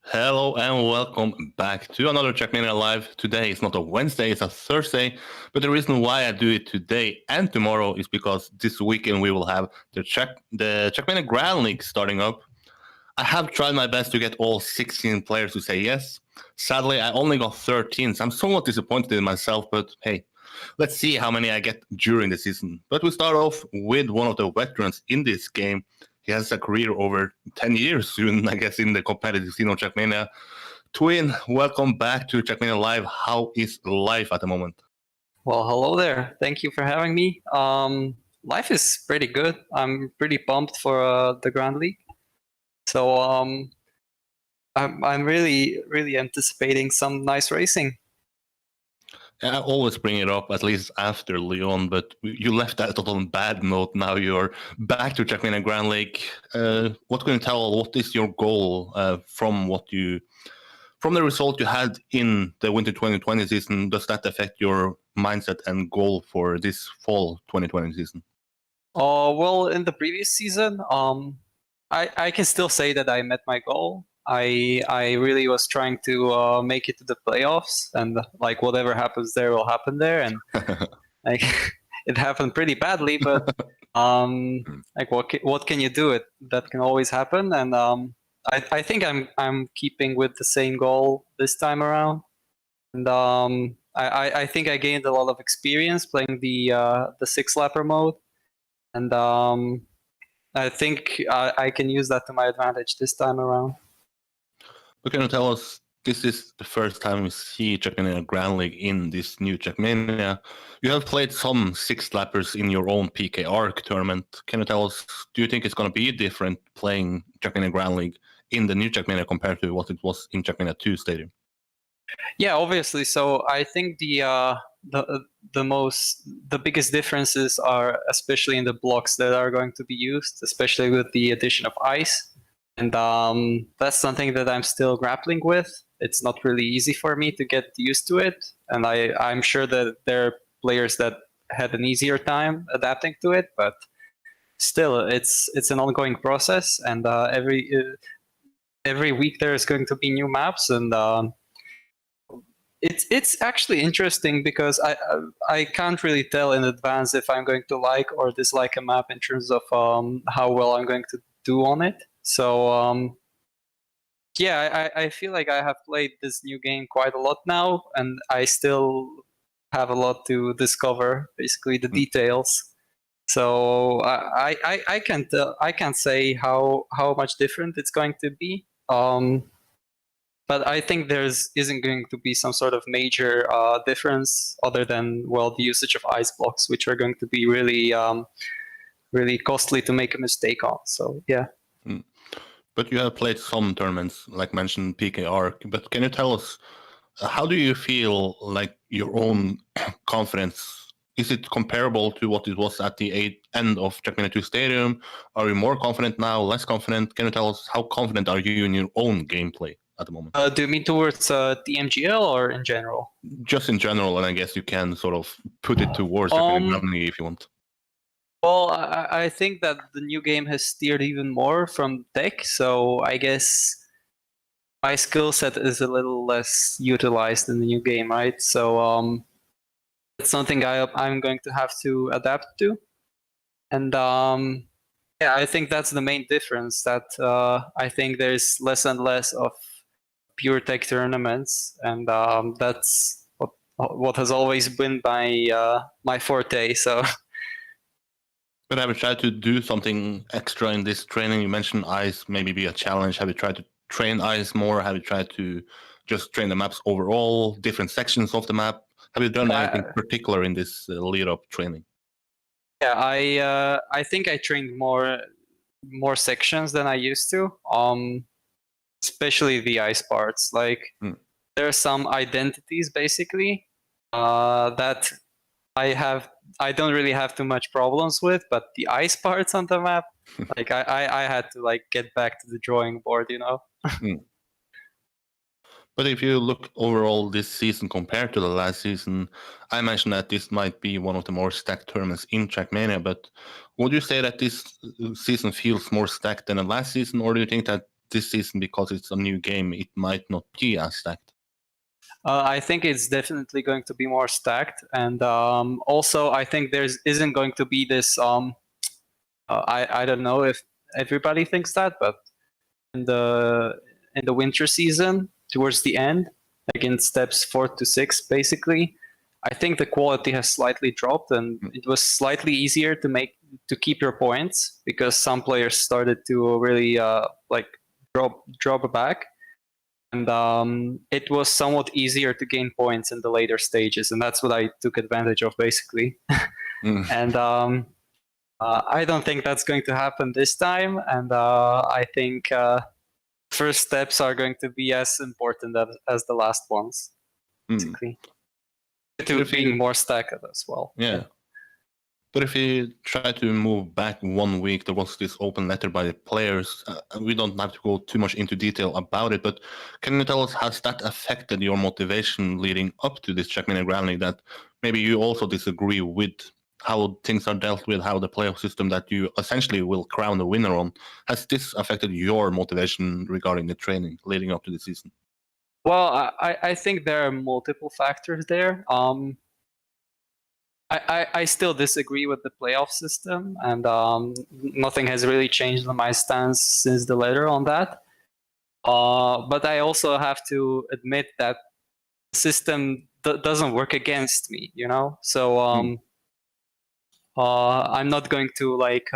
Hello and welcome back to another Trackmania Live. Today is not a Wednesday, it's a Thursday. But the reason why I do it today and tomorrow is because this weekend we will have the Trackmania Grand League starting up. I have tried my best to get all 16 players to say yes. Sadly, I only got 13, so I'm somewhat disappointed in myself, but hey, let's see how many I get during the season. But we start off with one of the veterans in this game. He has a career over 10 years soon, I guess, in the competitive scene of Trackmania. Tween, welcome back to Trackmania Live. How is life at the moment? Well, hello there. Thank you for having me. Life is pretty good. I'm pretty pumped for the Grand League. So I'm really anticipating some nice racing. I always bring it up, at least after Lyon, but you left that on a bad note. Now you're back to Trackmania Grand League. What can you tell? What is your goal from the result you had in the Winter 2020 season? Does that affect your mindset and goal for this fall 2020 season? Well, in the previous season, I can still say that I met my goal. I really was trying to make it to the playoffs, and like whatever happens there will happen there, and like it happened pretty badly, but like what can you do? That can always happen, and I think I'm keeping with the same goal this time around, and I think I gained a lot of experience playing the 6-lapper mode, and I think I can use that to my advantage this time around. But can you tell us, this is the first time we see Trackmania Grand League in this new Trackmania. You have played some 6-lappers in your own PK Arc tournament. Can you tell us, do you think it's going to be different playing Trackmania Grand League in the new Trackmania compared to what it was in Trackmania 2 Stadium? Yeah, obviously. So I think the biggest differences are especially in the blocks that are going to be used, especially with the addition of ice. And that's something that I'm still grappling with. It's not really easy for me to get used to it. And I'm sure that there are players that had an easier time adapting to it, but still, it's an ongoing process. And every week there's going to be new maps, and it's actually interesting because I can't really tell in advance if I'm going to like or dislike a map in terms of how well I'm going to do on it. So yeah, I feel like I have played this new game quite a lot now, and I still have a lot to discover, basically the details. So I can't say how much different it's going to be. But I think isn't going to be some sort of major difference other than, well, the usage of ice blocks, which are going to be really really costly to make a mistake on. So yeah. But you have played some tournaments, like mentioned PK Arc. But can you tell us, how do you feel like your own confidence? Is it comparable to what it was at the end of Trackmania 2 Stadium? Are you more confident now, less confident? Can you tell us, how confident are you in your own gameplay at the moment? Do you mean towards the MGL or in general? Just in general, and I guess you can sort of put it towards Trackmania if you want. Well, I think that the new game has steered even more from tech, so I guess my skill set is a little less utilized in the new game, right? So it's something I'm going to have to adapt to. And yeah, I think that's the main difference, that I think there's less and less of pure tech tournaments, and that's what has always been my forte, so... But have you tried to do something extra in this training? You mentioned ice maybe be a challenge. Have you tried to train ice more? Have you tried to just train the maps overall, different sections of the map? Have you done anything particular in this lead-up training? Yeah, I think I trained more sections than I used to, especially the ice parts. Like there are some identities basically that I don't really have too much problems with, but the ice parts on the map, like I had to like get back to the drawing board, you know. But if you look overall this season compared to the last season, I mentioned that this might be one of the more stacked tournaments in Trackmania, but Would you say that this season feels more stacked than the last season, or do you think that this season, because it's a new game, it might not be as stacked? I think it's definitely going to be more stacked, and also I think there isn't going to be this. I don't know if everybody thinks that, but in the winter season, towards the end, like in steps 4 to 6, basically, I think the quality has slightly dropped, and it was slightly easier to keep your points because some players started to really like drop back. And it was somewhat easier to gain points in the later stages, and that's what I took advantage of, basically. And I don't think that's going to happen this time, and I think first steps are going to be as important as the last ones, basically. To being more stacked as well. Yeah. But if we try to move back 1 week, there was this open letter by the players. We don't have to go too much into detail about it, but can you tell us, has that affected your motivation leading up to this Trackmania Grand League, that maybe you also disagree with how things are dealt with, how the playoff system that you essentially will crown the winner on? Has this affected your motivation regarding the training leading up to the season? Well, I think there are multiple factors there. I still disagree with the playoff system, and nothing has really changed on my stance since the letter on that. But I also have to admit that the system doesn't work against me, you know? So I'm not going to like...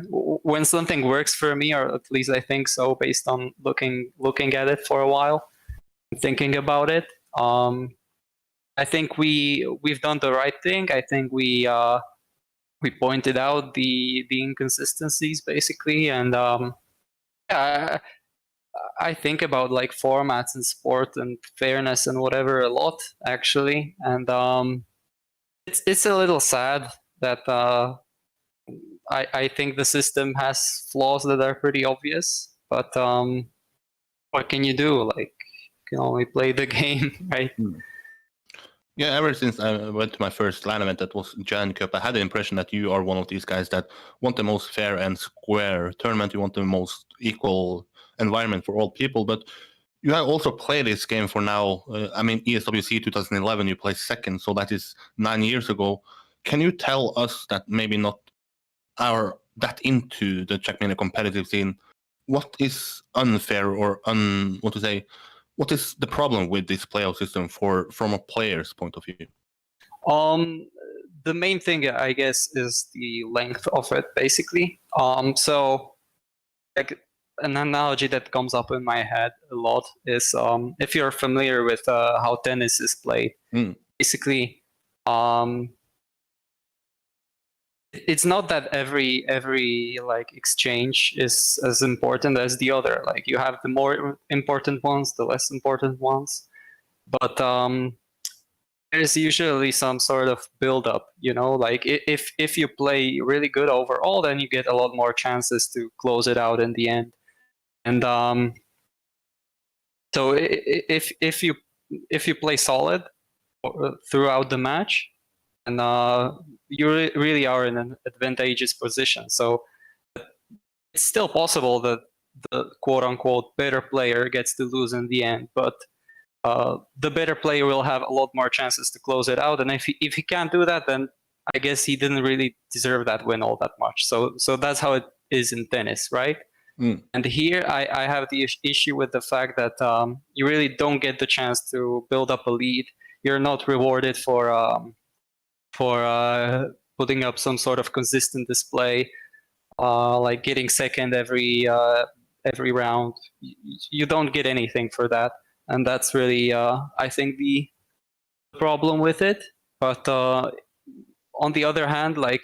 when something works for me, or at least I think so, based on looking at it for a while, thinking about it, I think we've done the right thing. I think we pointed out the inconsistencies, basically, and yeah, I think about like formats in sport and fairness and whatever a lot, actually, and it's a little sad that I think the system has flaws that are pretty obvious, but what can you do? Like, you can only play the game, right? Yeah, ever since I went to my first LAN event, that was Giant Cup, I had the impression that you are one of these guys that want the most fair and square tournament. You want the most equal environment for all people, but you have also played this game for now. I mean, ESWC 2011, you played second, so that is 9 years ago. Can you tell us that maybe not are that into the Trackmania competitive scene, what is unfair or what is the problem with this playoff system from a player's point of view? The main thing, I guess, is the length of it, basically. So, like, an analogy that comes up in my head a lot is if you're familiar with how tennis is played, basically, it's not that every like exchange is as important as the other. Like, you have the more important ones, the less important ones, but there's usually some sort of build-up, you know. Like, if you play really good overall, then you get a lot more chances to close it out in the end. And so if you play solid throughout the match, and you really are in an advantageous position. So it's still possible that the quote-unquote better player gets to lose in the end, but the better player will have a lot more chances to close it out. And if he can't do that, then I guess he didn't really deserve that win all that much. So that's how it is in tennis, right? And here I have the issue with the fact that you really don't get the chance to build up a lead. You're not rewarded for putting up some sort of consistent display, like getting second every round. You don't get anything for that, and that's really I think the problem with it. But on the other hand, like,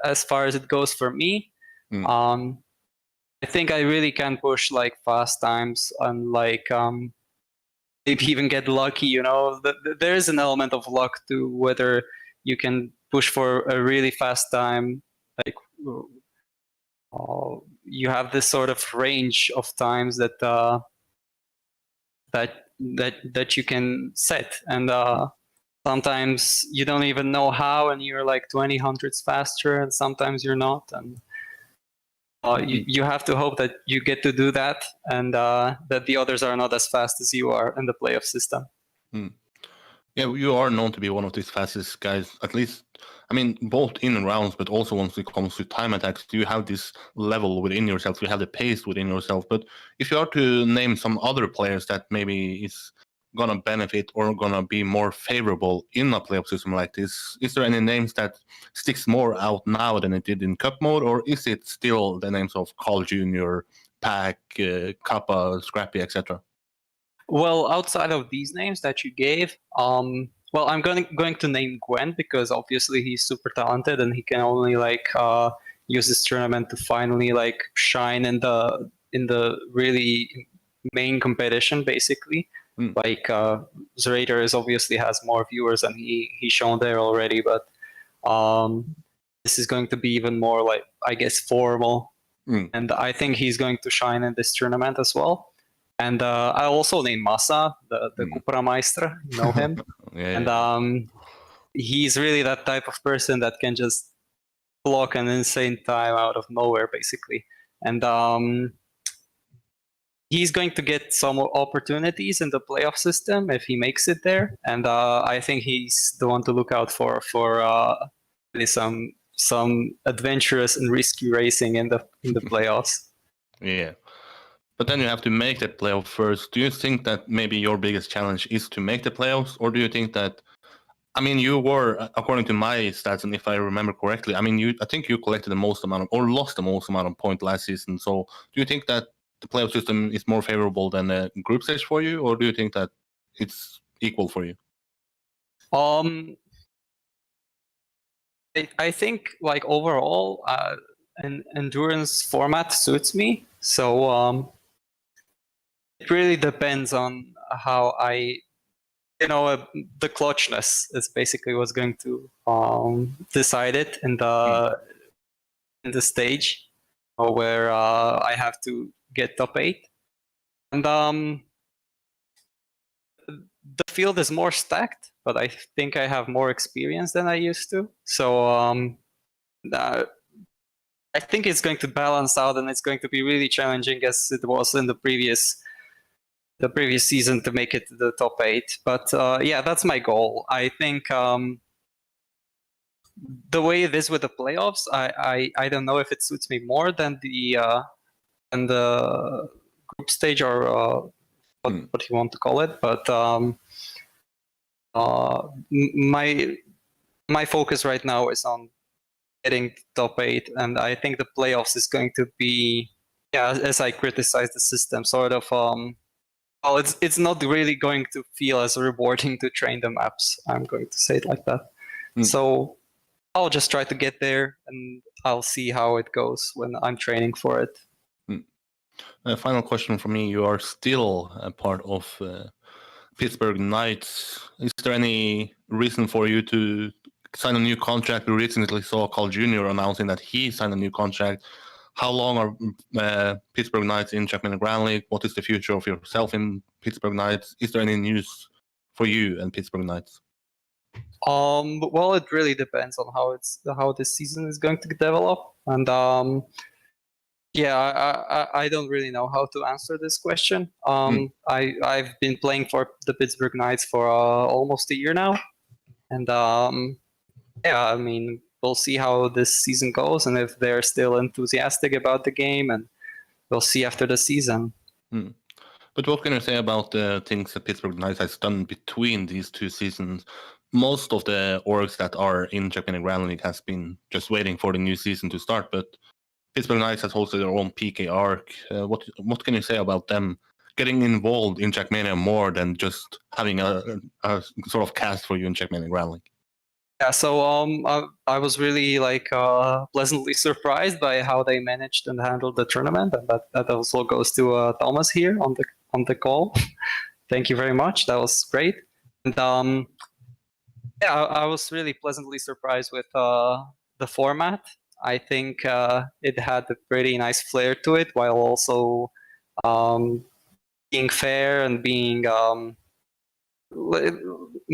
as far as it goes for me, I think I really can push like fast times and like maybe even get lucky, you know. There is an element of luck to whether you can push for a really fast time. Like, you have this sort of range of times that that you can set, and sometimes you don't even know how, and you're like 20 hundredths faster, and sometimes you're not. And you have to hope that you get to do that, and that the others are not as fast as you are in the playoff system. Yeah, you are known to be one of these fastest guys, at least, I mean, both in rounds, but also once it comes to time attacks, you have this level within yourself, you have the pace within yourself. But if you are to name some other players that maybe is gonna benefit or gonna be more favorable in a playoff system like this, is there any names that sticks more out now than it did in cup mode, or is it still the names of Carl Jr., Pack, Kappa, Scrapie, etc.? Well, outside of these names that you gave, well, I'm going to name Gwen because obviously he's super talented and he can only like use this tournament to finally like shine in the really main competition, basically. Like Zerator is obviously has more viewers and he's shown there already, but this is going to be even more like, I guess, formal. And I think he's going to shine in this tournament as well. And I also named Masa, the Kuprameister, you know him. Yeah. And he's really that type of person that can just clock an insane time out of nowhere, basically. And he's going to get some opportunities in the playoff system if he makes it there. And I think he's the one to look out for really some adventurous and risky racing in the playoffs. Yeah. But then you have to make that playoff first. Do you think that maybe your biggest challenge is to make the playoffs? Or do you think that, I mean, you were, according to my stats, and if I remember correctly, I mean, I think you collected the most amount of, or lost the most amount of points last season. So do you think that the playoff system is more favorable than the group stage for you? Or do you think that it's equal for you? I think like overall, an endurance format suits me. So it really depends on how the clutchness is basically what's going to decide it in the stage where I have to get top 8. And the field is more stacked, but I think I have more experience than I used to. So I think it's going to balance out, and it's going to be really challenging as it was in the previous season to make it to the top 8. But yeah, that's my goal. I think the way it is with the playoffs, I don't know if it suits me more than the group stage or what you want to call it. But my focus right now is on getting top 8, and I think the playoffs is going to be, yeah, as I criticize the system, sort of well, it's not really going to feel as rewarding to train the maps. I'm going to say it like that. So I'll just try to get there, and I'll see how it goes when I'm training for it. Final question for me. You are still a part of Pittsburgh Knights. Is there any reason for you to sign a new contract? We recently saw Carl Jr. announcing that he signed a new contract. How long are Pittsburgh Knights in Trackmania Grand League? What is the future of yourself in Pittsburgh Knights? Is there any news for you and Pittsburgh Knights? Well, it really depends on how this season is going to develop, and yeah, I don't really know how to answer this question. I've been playing for the Pittsburgh Knights for almost a year now, and yeah, I mean, we'll see how this season goes, and if they're still enthusiastic about the game, and we'll see after the season. But what can you say about the things that Pittsburgh Knights has done between these two seasons? Most of the orgs that are in Trackmania Grand League has been just waiting for the new season to start, but Pittsburgh Knights has hosted their own PK arc. What can you say about them getting involved in Trackmania more than just having a sort of cast for you in Trackmania Grand League? Yeah, so I was really like pleasantly surprised by how they managed and handled the tournament, and that also goes to Thomas here on the call. Thank you very much. That was great. And yeah, I was really pleasantly surprised with the format. I think it had a pretty nice flair to it, while also being fair and being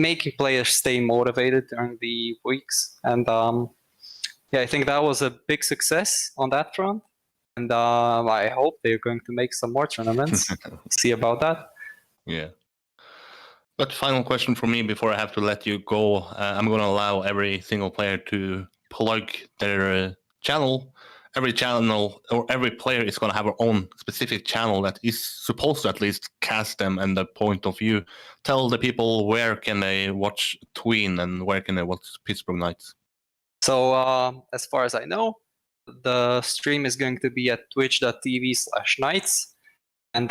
making players stay motivated during the weeks. And I think that was a big success on that front. And I hope they're going to make some more tournaments. See about that. Yeah. But final question for me before I have to let you go. I'm going to allow every single player to plug their channel. Every channel or every player is going to have their own specific channel that is supposed to at least cast them and the point of view. Tell the people where can they watch Tween and where can they watch Pittsburgh Knights. So as far as I know, the stream is going to be at twitch.tv/Knights. And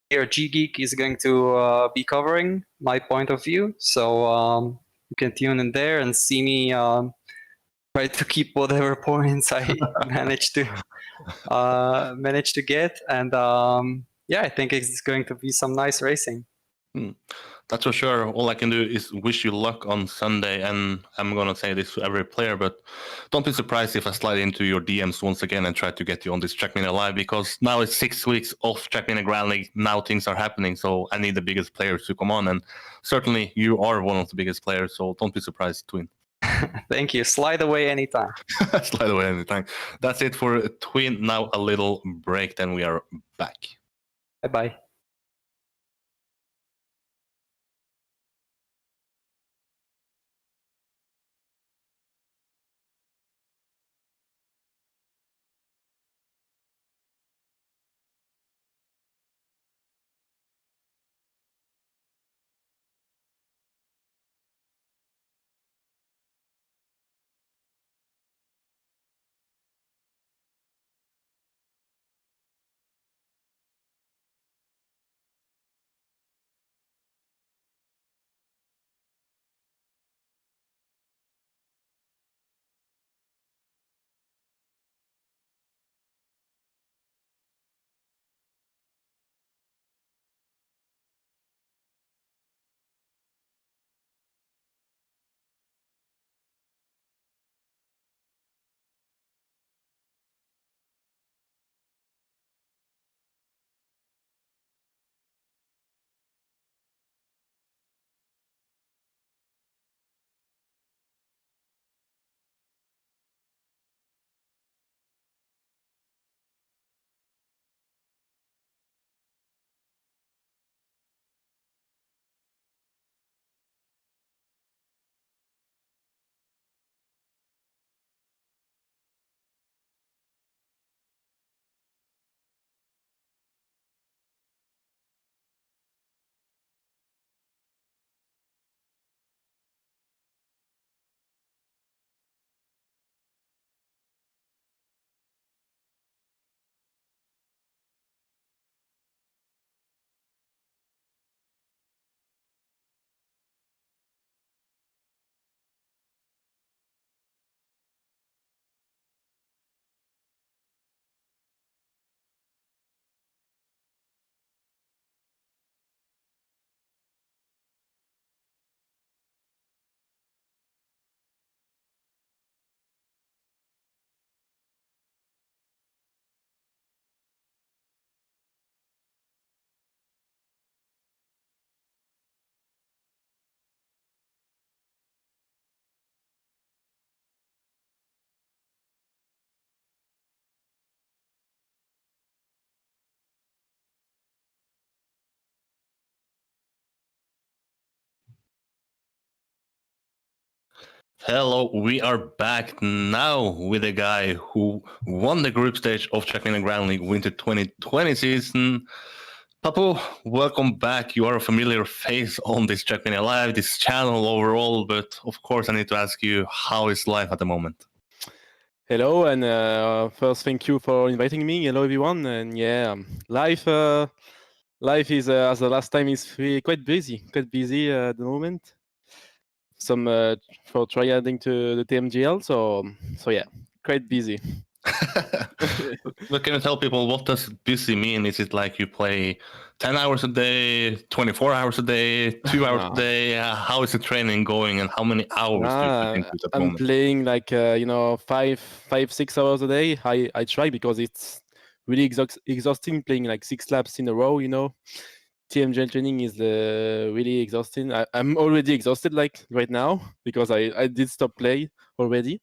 here G-Geek is going to be covering my point of view. So you can tune in there and see me try to keep whatever points I manage to get. And I think it's going to be some nice racing. That's for sure. All I can do is wish you luck on Sunday, and I'm going to say this to every player, but don't be surprised if I slide into your DMs once again and try to get you on this Trackmania Live, because now it's 6 weeks off Trackmania Grand League. Now things are happening, so I need the biggest players to come on, and certainly you are one of the biggest players, so don't be surprised, Tween. Thank you. Slide away anytime. Slide away anytime. That's it for Tween. Now a little break, then we are back. Bye-bye. Hello, we are back now with a guy who won the group stage of Trackmania Grand League Winter 2020 season. Papou, welcome back. You are a familiar face on this Trackmania Live, this channel overall, but of course I need to ask you, how is life at the moment? Hello, and first thank you for inviting me. Hello everyone, and life is as the last time is quite busy at the moment. Some for trying to the TMGL, so yeah, quite busy. But can you tell people, what does busy mean? Is it like you play 10 hours a day, 24 hours a day, 2 hours a day? How is the training going, and how many hours do you put into it at the moment? I'm playing like 5-6 hours a day. I try, because it's really exhausting playing like 6 laps in a row, TMGL training is really exhausting. I'm already exhausted like right now because I did stop play already.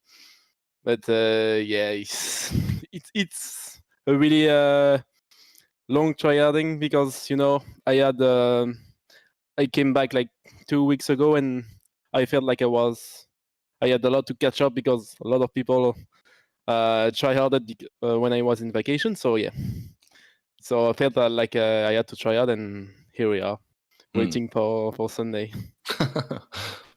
But yeah, it's a really long tryharding because I came back like 2 weeks ago and I felt like I had a lot to catch up because a lot of people tryharded when I was in vacation. So yeah, so I felt like I had to try hard, and here we are, waiting for Sunday.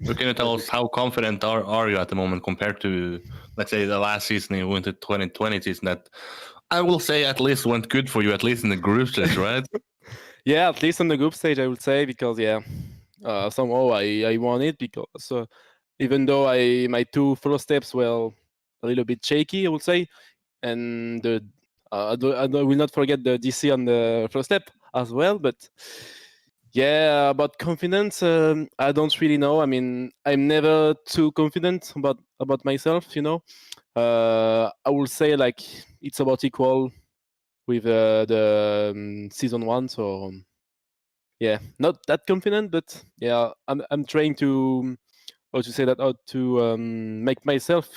So can you tell us how confident are you at the moment compared to, let's say, the last season you went to 2020 season that I will say at least went good for you, at least in the group stage, right? Yeah, at least on the group stage, I would say, because somehow I won it because even though my 2 first steps were a little bit shaky, I would say, and I will not forget the DC on the first step as well. But yeah, about confidence, I don't really know. I mean, I'm never too confident about myself. I will say like it's about equal with the season 1. So yeah, not that confident, but yeah, I'm trying to how to make myself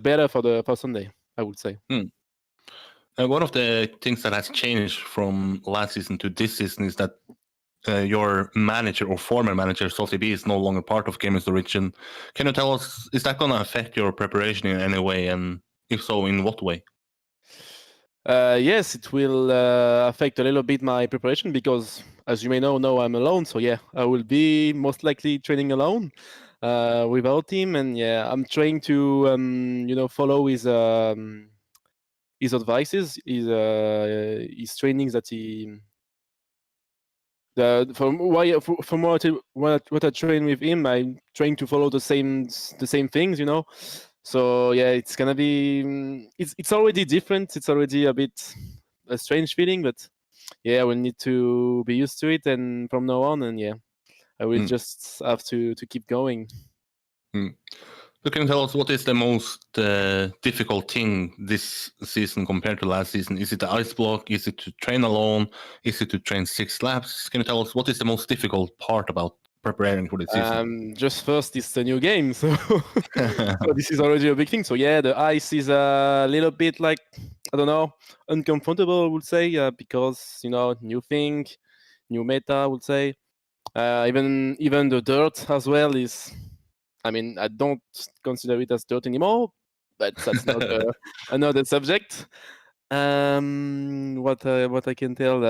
better for Sunday, I would say. And one of the things that has changed from last season to this season is that your manager or former manager, Salty B, is no longer part of Gamers Origin. Can you tell us, is that going to affect your preparation in any way? And if so, in what way? Yes, it will affect a little bit my preparation because, as you may know, now I'm alone. So yeah, I will be most likely training alone without him, and yeah, I'm trying to follow his advices, his trainings that from what I train with him, I'm trying to follow the same things. So yeah, it's gonna be it's already different. It's already a bit a strange feeling, but yeah, we'll need to be used to it, and from now on, and yeah, I will just have to keep going. So can you tell us what is the most difficult thing this season compared to last season? Is it the ice block? Is it to train alone? Is it to train 6 laps? Can you tell us what is the most difficult part about preparing for the season? Just first, it's the new game, so this is already a big thing. So yeah, the ice is a little bit like, I don't know, uncomfortable, I would say, because new thing, new meta, I would say. Even the dirt as well is. I mean, I don't consider it as dirt anymore, but that's not another subject. What I can tell.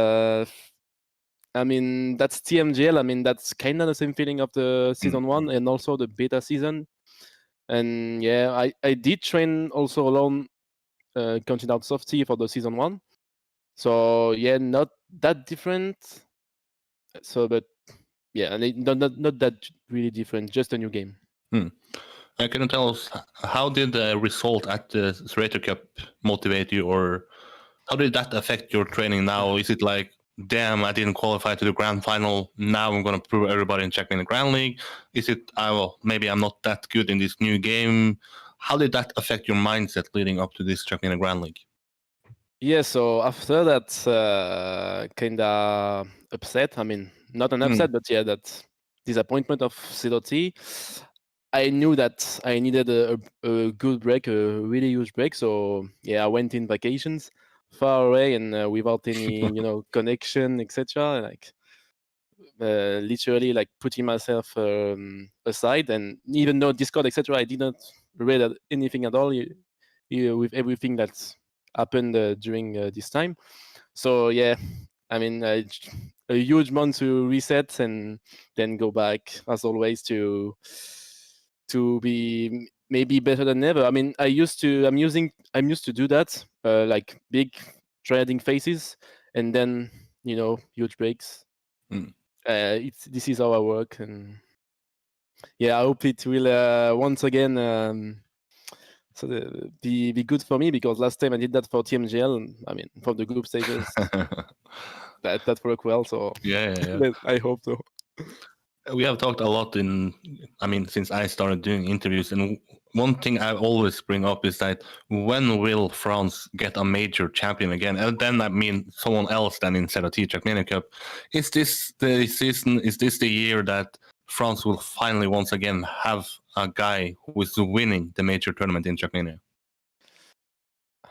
I mean, that's TMGL. I mean, that's kind of the same feeling of the season 1 and also the beta season. And yeah, I did train also alone, counting out Softy for the season 1. So yeah, not that different. So, but yeah, and not that really different. Just a new game. Can you tell us how did the result at the Serrator Cup motivate you, or how did that affect your training now? Is it like, damn, I didn't qualify to the grand final, now I'm going to prove everybody in Trackmania Grand League? Is it, well, maybe I'm not that good in this new game? How did that affect your mindset leading up to this Trackmania Grand League? Yeah, so after that kind of upset, I mean, not an upset, but yeah, that disappointment of CDOT, I knew that I needed a good break, a really huge break. So yeah, I went in vacations far away and without any, connection, etc. Like literally like putting myself aside, and even though Discord, etc., I did not read anything at all with everything that's happened during this time. So yeah, I mean, a huge month to reset and then go back as always to be maybe better than ever. I mean, I'm used to do that, like big trading phases and then huge breaks. This is how I work, and yeah, I hope it will once again be good for me, because last time I did that for TMGL. I mean, for the group stages, that worked well. So yeah. I hope so. We have talked a lot since I started doing interviews, and one thing I always bring up is that when will France get a major champion again? And then I mean someone else than instead of Trackmania Cup. Is this the season? Is this the year that France will finally once again have a guy who is winning the major tournament in Trackmania?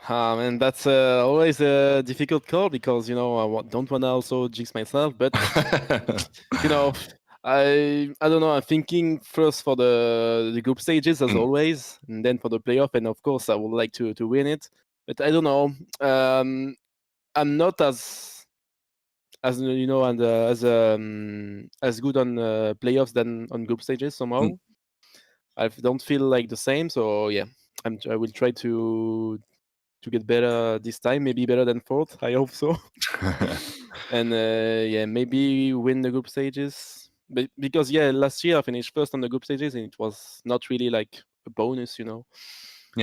And that's always a difficult call because I don't want to also jinx myself, but I don't know. I'm thinking first for the group stages as always, and then for the playoff, and of course I would like to win it. But I don't know. I'm not as and as good on playoffs than on group stages somehow. I don't feel like the same, so yeah, I will try to get better this time, maybe better than fourth. I hope so. And maybe win the group stages. But because last year I finished first on the group stages, and it was not really like a bonus, Yeah.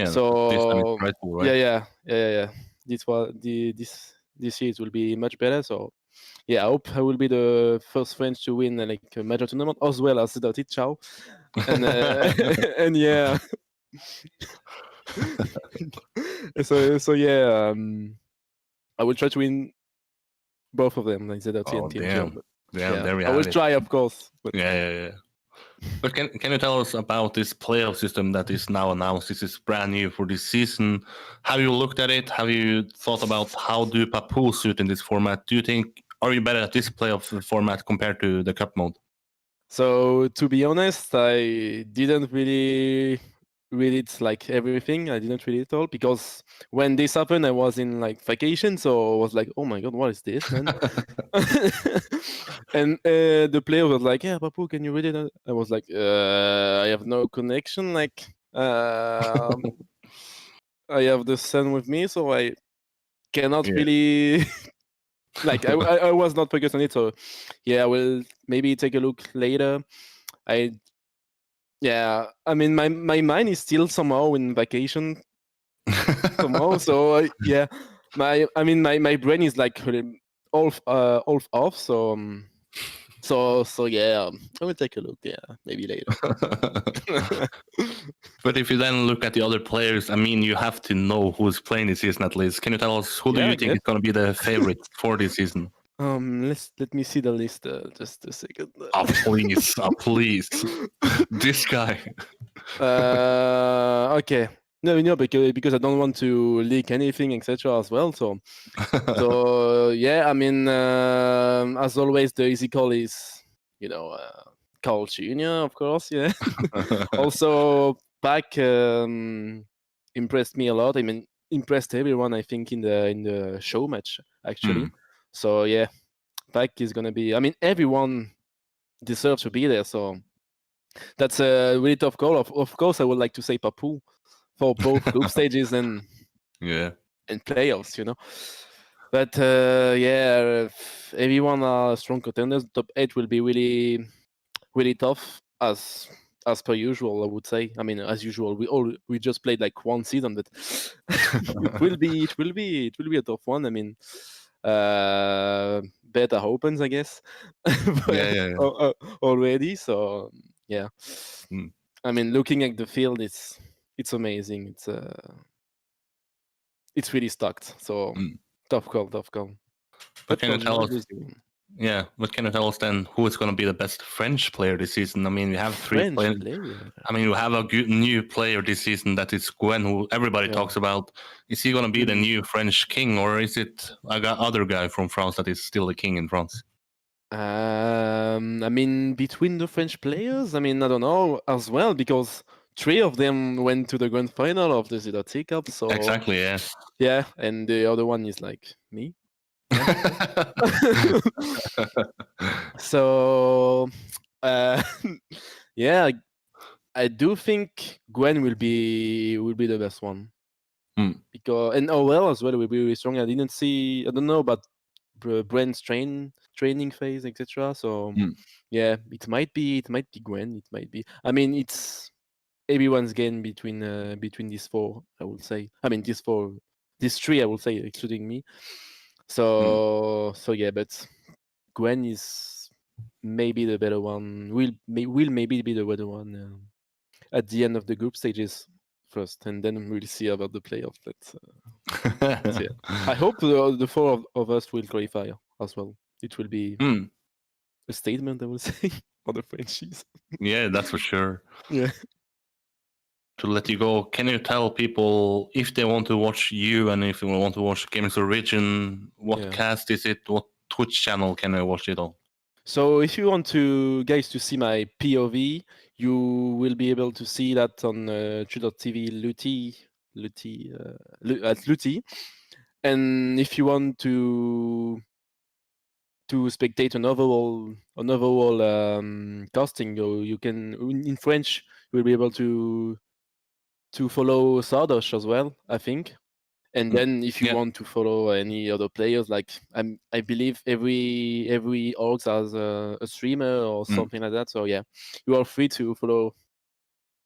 So this time it's prideful, right? Yeah. This year it will be much better. So yeah, I hope I will be the first French to win like a major tournament as well as the Ciao. And and yeah. so yeah, I will try to win both of them, like ZRT and Team Chill. There we I have will it. try, of course. But... Yeah. But can you tell us about this playoff system that is now announced? This is brand new for this season. Have you looked at it? Have you thought about how do Papou suit in this format? Do you think are you better at this playoff format compared to the cup mode? So to be honest, I didn't really read it like everything. I didn't read it all because when this happened, I was in like vacation, so I was like, "Oh my god, what is this, man?" And the player was like, "Yeah, Papou, can you read it?" I was like, "I have no connection. Like, I have the sun with me, so I cannot really." Like I was not focused on it, so yeah, I will maybe take a look later. I mean my mind is still somehow in vacation somehow, so yeah, my brain is like all off, so yeah, I will take a look, maybe later. But if you then look at the other players, I mean, you have to know who's playing this season at least. Can you tell us who do you think is going to be the favorite for this season? Let me see the list. Just a second. Please, this guy. Okay. No, because I don't want to leak anything, etc. as well. So yeah, I mean, as always, the easy call is Carl Jr. of course. Yeah. Also, Pac impressed me a lot. I mean, impressed everyone. I think in the show match actually. So yeah, Pac is gonna be. I mean, everyone deserves to be there. So that's a really tough call. Of course, I would like to say Papou for both group stages and playoffs. But everyone are strong contenders. Top 8 will be really, really tough as per usual. I would say. I mean, as usual, we just played like one season, but it will be a tough one. I mean, better opens, I guess. Already. So yeah. I mean, looking at the field, it's amazing. It's really stacked. So tough call. But can you tell us? Yeah, but can you tell us then who is going to be the best French player this season? I mean, we have three players. I mean, we have a good new player this season that is Gwen, who everybody talks about. Is he going to be the new French king, or is it other guy from France that is still the king in France? I mean, between the French players, I mean, I don't know as well, because 3 of them went to the grand final of the ZRT Cup. So exactly, yeah. Yeah, and the other one is like me. So yeah, I do think Gwen will be the best one. Because and Aurel as well will be really strong. I don't know about Brent's training phase, etc. So yeah, it might be Gwen. It might be. I mean, it's everyone's game between these 4. I would say. I mean, these 3. I would say, excluding me. So yeah, but Gwen is maybe the better one. Will maybe be the better one at the end of the group stages. first, and then we'll see about the playoffs. Let's see. I hope the four of us will qualify as well. It will be a statement, I would say, for the franchise. Yeah, that's for sure. Yeah. To let you go, can you tell people if they want to watch you and if they want to watch Gamers Origin, what cast is it? What Twitch channel can I watch it on? So if you want to see my POV, you will be able to see that on True.tv at Luti. And if you want to spectate an overall casting, you can in French you will be able to follow Sardosh as well, I think. And then if you want to follow any other players, like I believe every orgs has a streamer or something like that. So yeah, you are free to follow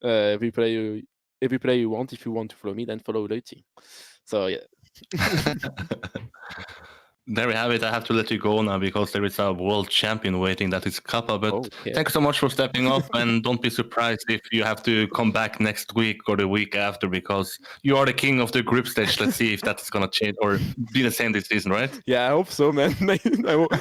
every player you want. If you want to follow me, then follow Luti. So yeah. There we have it. I have to let you go now because there is a world champion waiting. That is Kappa. But thanks so much for stepping up. And don't be surprised if you have to come back next week or the week after because you are the king of the group stage. Let's see if that's going to change or be the same this season, right? Yeah, I hope so, man. I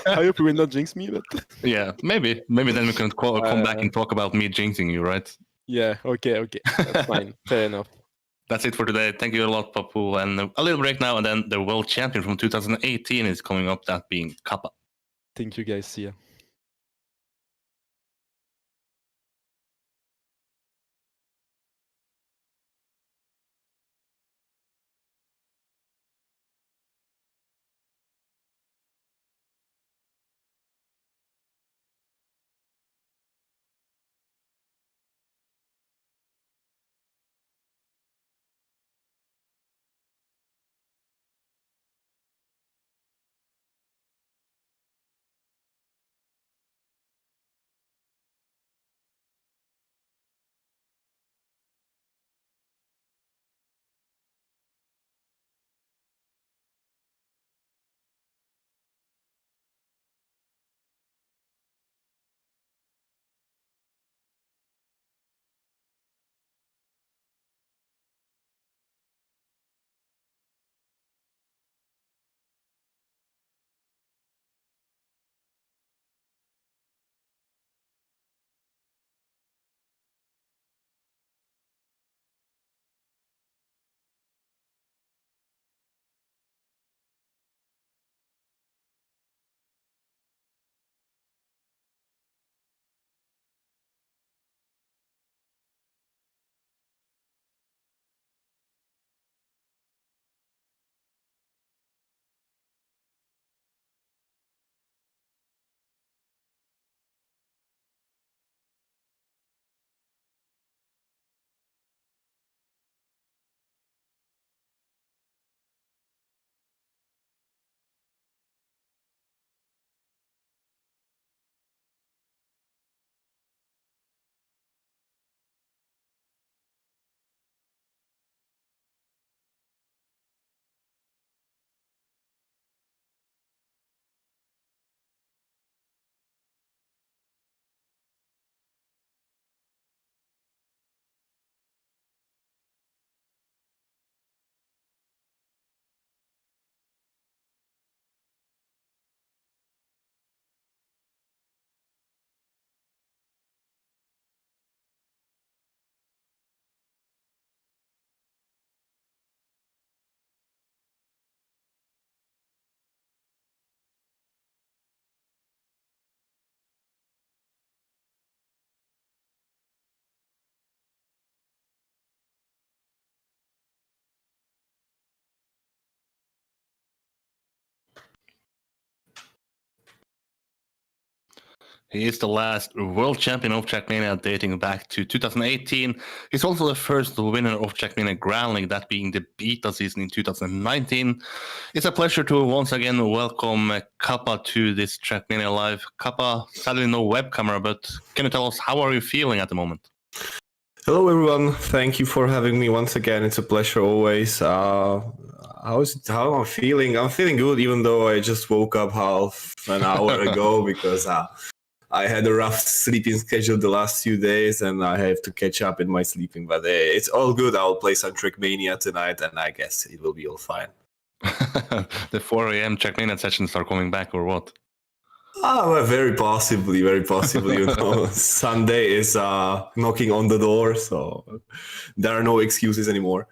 hope you will not jinx me. But yeah, maybe. Maybe then we can come back and talk about me jinxing you, right? Yeah, okay. That's fine. Fair enough. That's it for today. Thank you a lot, Papou. And a little break now, and then the world champion from 2018 is coming up, that being Kappa. Thank you, guys. See ya. He is the last world champion of Trackmania dating back to 2018. He's also the first winner of Trackmania Grand League, that being the beta season in 2019. It's a pleasure to once again welcome Kappa to this Trackmania Live. Kappa, sadly no web camera, but can you tell us how are you feeling at the moment? Hello everyone, thank you for having me once again. It's a pleasure always. How am I feeling? I'm feeling good, even though I just woke up half an hour ago because I had a rough sleeping schedule the last few days, and I have to catch up in my sleeping. But it's all good. I'll play some Trackmania tonight, and I guess it will be all fine. The 4 a.m. Trackmania sessions are coming back, or what? Well, very possibly. You know, Sunday is knocking on the door, so there are no excuses anymore.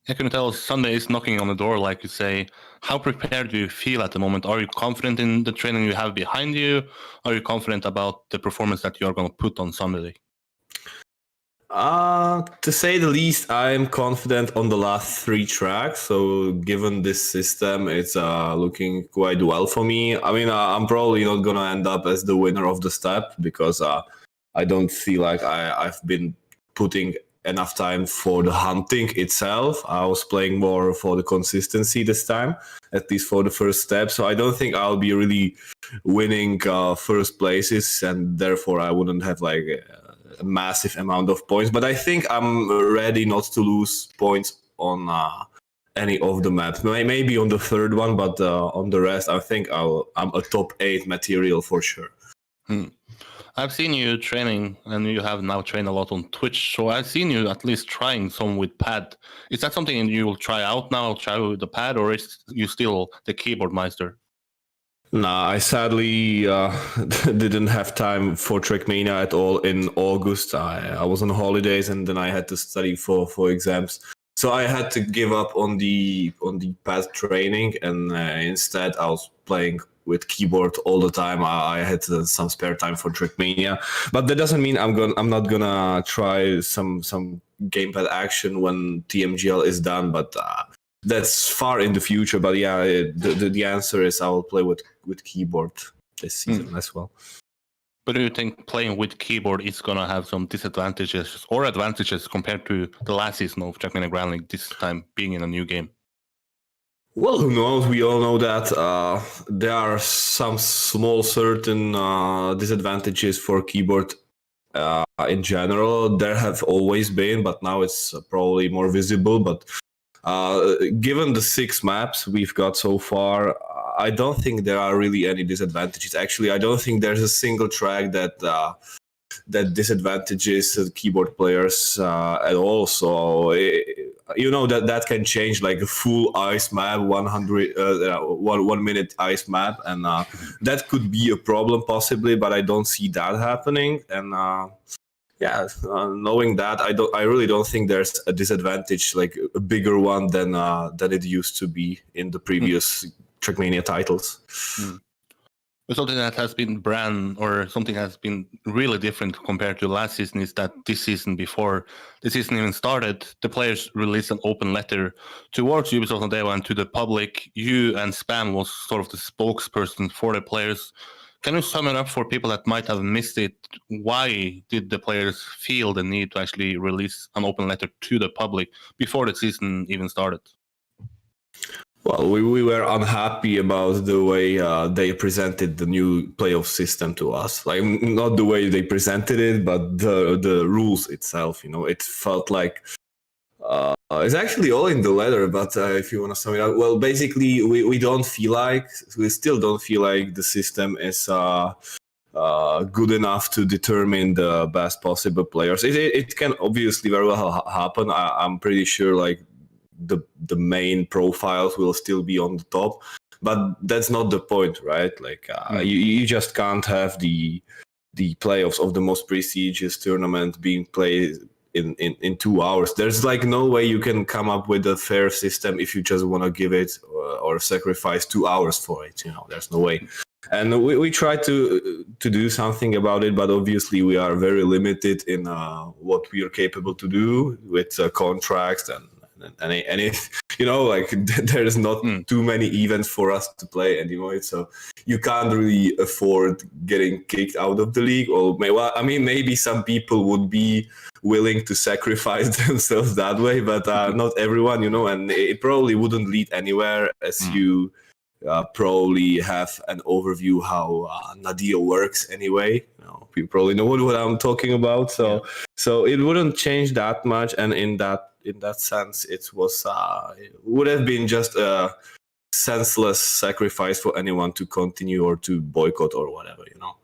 I can tell Sunday is knocking on the door, like you say. How prepared do you feel at the moment? Are you confident in the training you have behind you? Are you confident about the performance that you are going to put on Sunday? To say the least, I'm confident on the last 3 tracks. So given this system, it's looking quite well for me. I mean, I'm probably not going to end up as the winner of the step because I don't feel like I've been putting enough time for the hunting itself. I was playing more for the consistency this time, at least for the first step. So I don't think I'll be really winning first places, and therefore I wouldn't have like a massive amount of points. But I think I'm ready not to lose points on any of the maps. Maybe on the third one, but on the rest, I think I'm a top 8 material for sure. I've seen you training, and you have now trained a lot on Twitch, so I've seen you at least trying some with pad. Is that something you will try out now, try with the pad, or is you still the keyboard meister? Nah, I sadly didn't have time for Trackmania at all in August. I was on holidays, and then I had to study for exams. So I had to give up on the pad training, and instead I was playing with keyboard all the time. I had some spare time for Trackmania, but that doesn't mean I'm not gonna try some gamepad action when TMGL is done. But that's far in the future. But yeah, the answer is I will play with keyboard this season as well. But do you think playing with keyboard is gonna have some disadvantages or advantages compared to the last season of Trackmania Grand League, this time being in a new game? Well, who knows? We all know that there are some small certain disadvantages for keyboard in general. There have always been, but now it's probably more visible. But given the 6 maps we've got so far, I don't think there are really any disadvantages. Actually, I don't think there's a single track that disadvantages keyboard players at all. So you know that can change, like a full ice map, 1 minute ice map, and that could be a problem possibly, but I don't see that happening. And knowing that, I really don't think there's a disadvantage, like a bigger one than it used to be in the previous Trackmania titles. But something that has been something has been really different compared to last season is that this season, before the season even started, the players released an open letter towards Ubisoft and Deva and to the public. You and Spam was sort of the spokesperson for the players. Can you sum it up for people that might have missed it? Why did the players feel the need to actually release an open letter to the public before the season even started? Well, we were unhappy about the way they presented the new playoff system to us. Like, not the way they presented it, but the rules itself. You know, it felt like it's actually all in the letter. But if you want to sum it up, well, basically, we still don't feel like the system is good enough to determine the best possible players. It can obviously very well happen. I'm pretty sure, like, the main profiles will still be on the top, but that's not the point, right? Like you just can't have the playoffs of the most prestigious tournament being played in 2 hours. There's like no way you can come up with a fair system if you just want to give it or sacrifice 2 hours for it. You know, there's no way. And we try to do something about it, but obviously we are very limited in what we are capable to do with contracts and it, you know, like there's not too many events for us to play anymore, so you can't really afford getting kicked out of the league. Or maybe some people would be willing to sacrifice themselves that way, but not everyone, you know, and it probably wouldn't lead anywhere, as you probably have an overview how Nadia works anyway. You know, you probably know what I'm talking about, so it wouldn't change that much, and in that sense, it would have been just a senseless sacrifice for anyone to continue or to boycott or whatever, you know.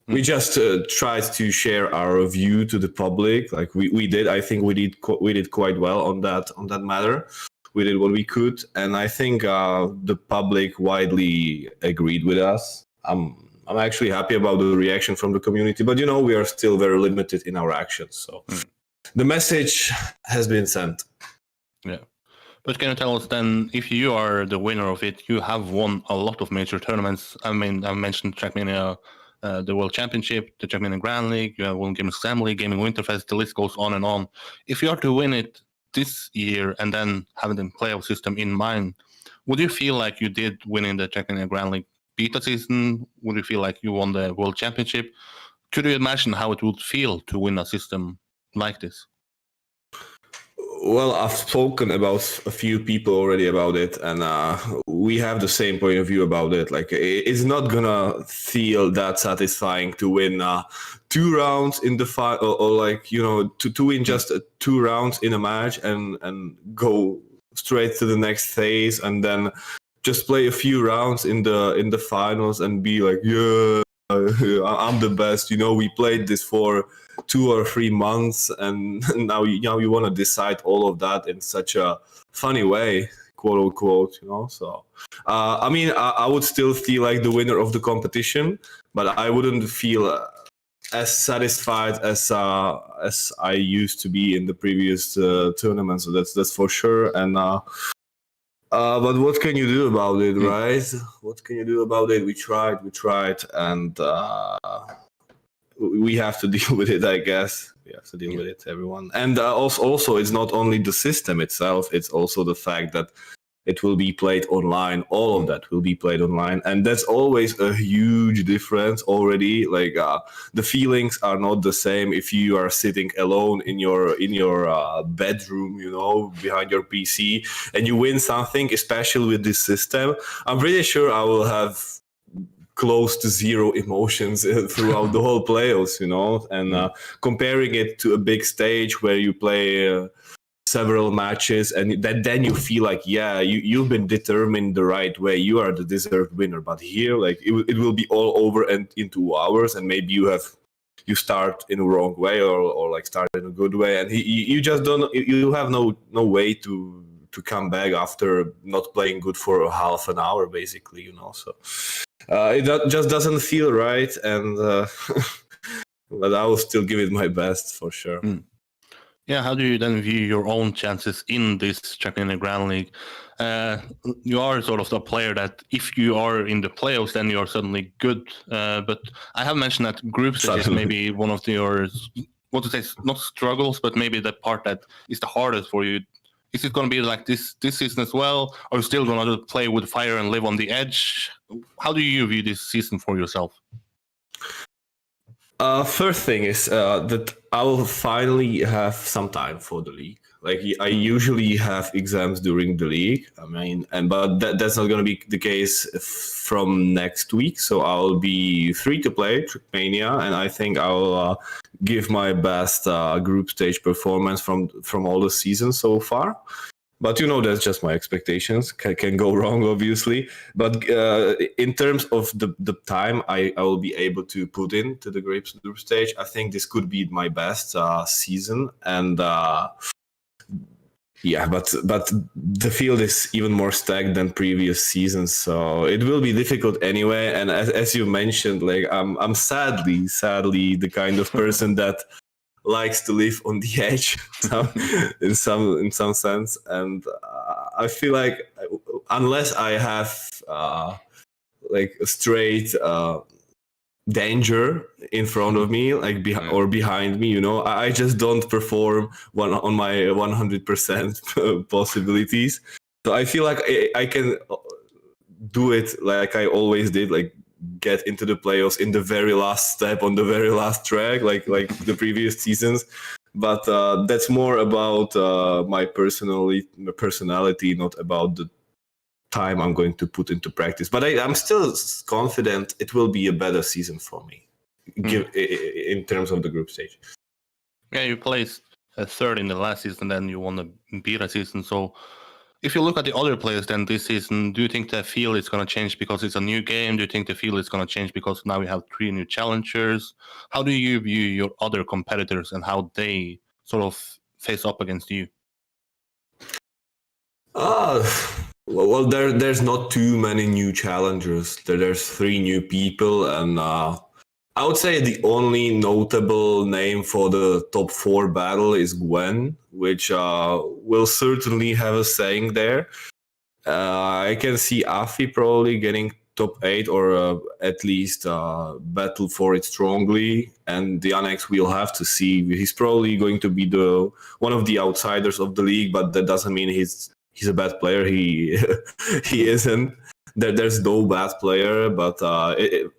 We just tried to share our view to the public. Like we did. I think we did quite well on that matter. We did what we could, and I think the public widely agreed with us. I'm actually happy about the reaction from the community, but we are still very limited in our actions. So the message has been sent. Yeah. But can you tell us then, if you are the winner of it, you have won a lot of major tournaments. I mean, I mentioned Trackmania, the World Championship, the Trackmania Grand League, you have won Gaming Assembly, Gaming Winterfest, the list goes on and on. If you are to win it this year and then having the playoff system in mind, would you feel like you did winning the Trackmania Grand League beta season? Would you feel like you won the World Championship? Could you imagine how it would feel to win a system like this? Well, I've spoken about a few people already about it, and we have the same point of view about it. Like, it's not gonna feel that satisfying to win 2 rounds in the fight, or like to win just 2 rounds in a match and go straight to the next phase, and then just play a few rounds in the finals and be like, yeah, I'm the best. We played this for 2 or 3 months, and now you want to decide all of that in such a funny way, quote unquote. So I mean, I would still feel like the winner of the competition, but I wouldn't feel as satisfied as I used to be in the previous tournament. So that's for sure. And but what can you do about it, right? What can you do about it? We tried, and we have to deal with it, I guess. We have to deal with it, everyone. And also, it's not only the system itself, it's also the fact that it will be played online. All of that will be played online. And that's always a huge difference already. Like, the feelings are not the same if you are sitting alone in your bedroom, behind your PC, and you win something, especially with this system. I'm pretty sure I will have close to zero emotions throughout the whole playoffs, and comparing it to a big stage where you play several matches and then you feel like, yeah, you've been determined the right way, you are the deserved winner. But here, like, it will be all over and in 2 hours, and maybe you start in a wrong way or like start in a good way, and you just you have no way to come back after not playing good for half an hour, basically, so it just doesn't feel right, and but I will still give it my best for sure. Yeah, how do you then view your own chances in this Trackmania Grand League? You are sort of the player that if you are in the playoffs, then you're suddenly good. But I have mentioned that group stage is maybe one of your, what to say, not struggles, but maybe the part that is the hardest for you. Is it going to be like this season as well? Or are you still going to play with fire and live on the edge? How do you view this season for yourself? First thing is that I will finally have some time for the league. Like, I usually have exams during the league. I mean, but that's not going to be the case from next week. So I'll be free to play Trackmania, and I think I'll give my best group stage performance from all the seasons so far. But that's just my expectations. Can go wrong, obviously. But in terms of the time I will be able to put into the group stage, I think this could be my best season. And yeah, but the field is even more stacked than previous seasons, so it will be difficult anyway. And as you mentioned, like, I'm sadly the kind of person that likes to live on the edge in some sense, and I feel like unless I have like a straight danger in front of me, like or behind me, I just don't perform on my 100% possibilities. So I feel like I can do it like I always did, like get into the playoffs in the very last step on the very last track, like the previous seasons. But that's more about my personality, not about the time I'm going to put into practice. But I'm still confident it will be a better season for me, in terms of the group stage. Yeah, you placed third in the last season, then you won the beta season. So if you look at the other players then this season, do you think the field is going to change because it's a new game? Do you think the field is going to change because now we have 3 new challengers? How do you view your other competitors and how they sort of face up against you? Well, there's not too many new challengers. There's 3 new people, and I would say the only notable name for the top 4 battle is Gwen, which will certainly have a saying there. I can see Affi probably getting top 8 or at least battle for it strongly. And the Annex we'll have to see. He's probably going to be one of the outsiders of the league, but that doesn't mean he's a bad player. He he isn't. There's no bad player, but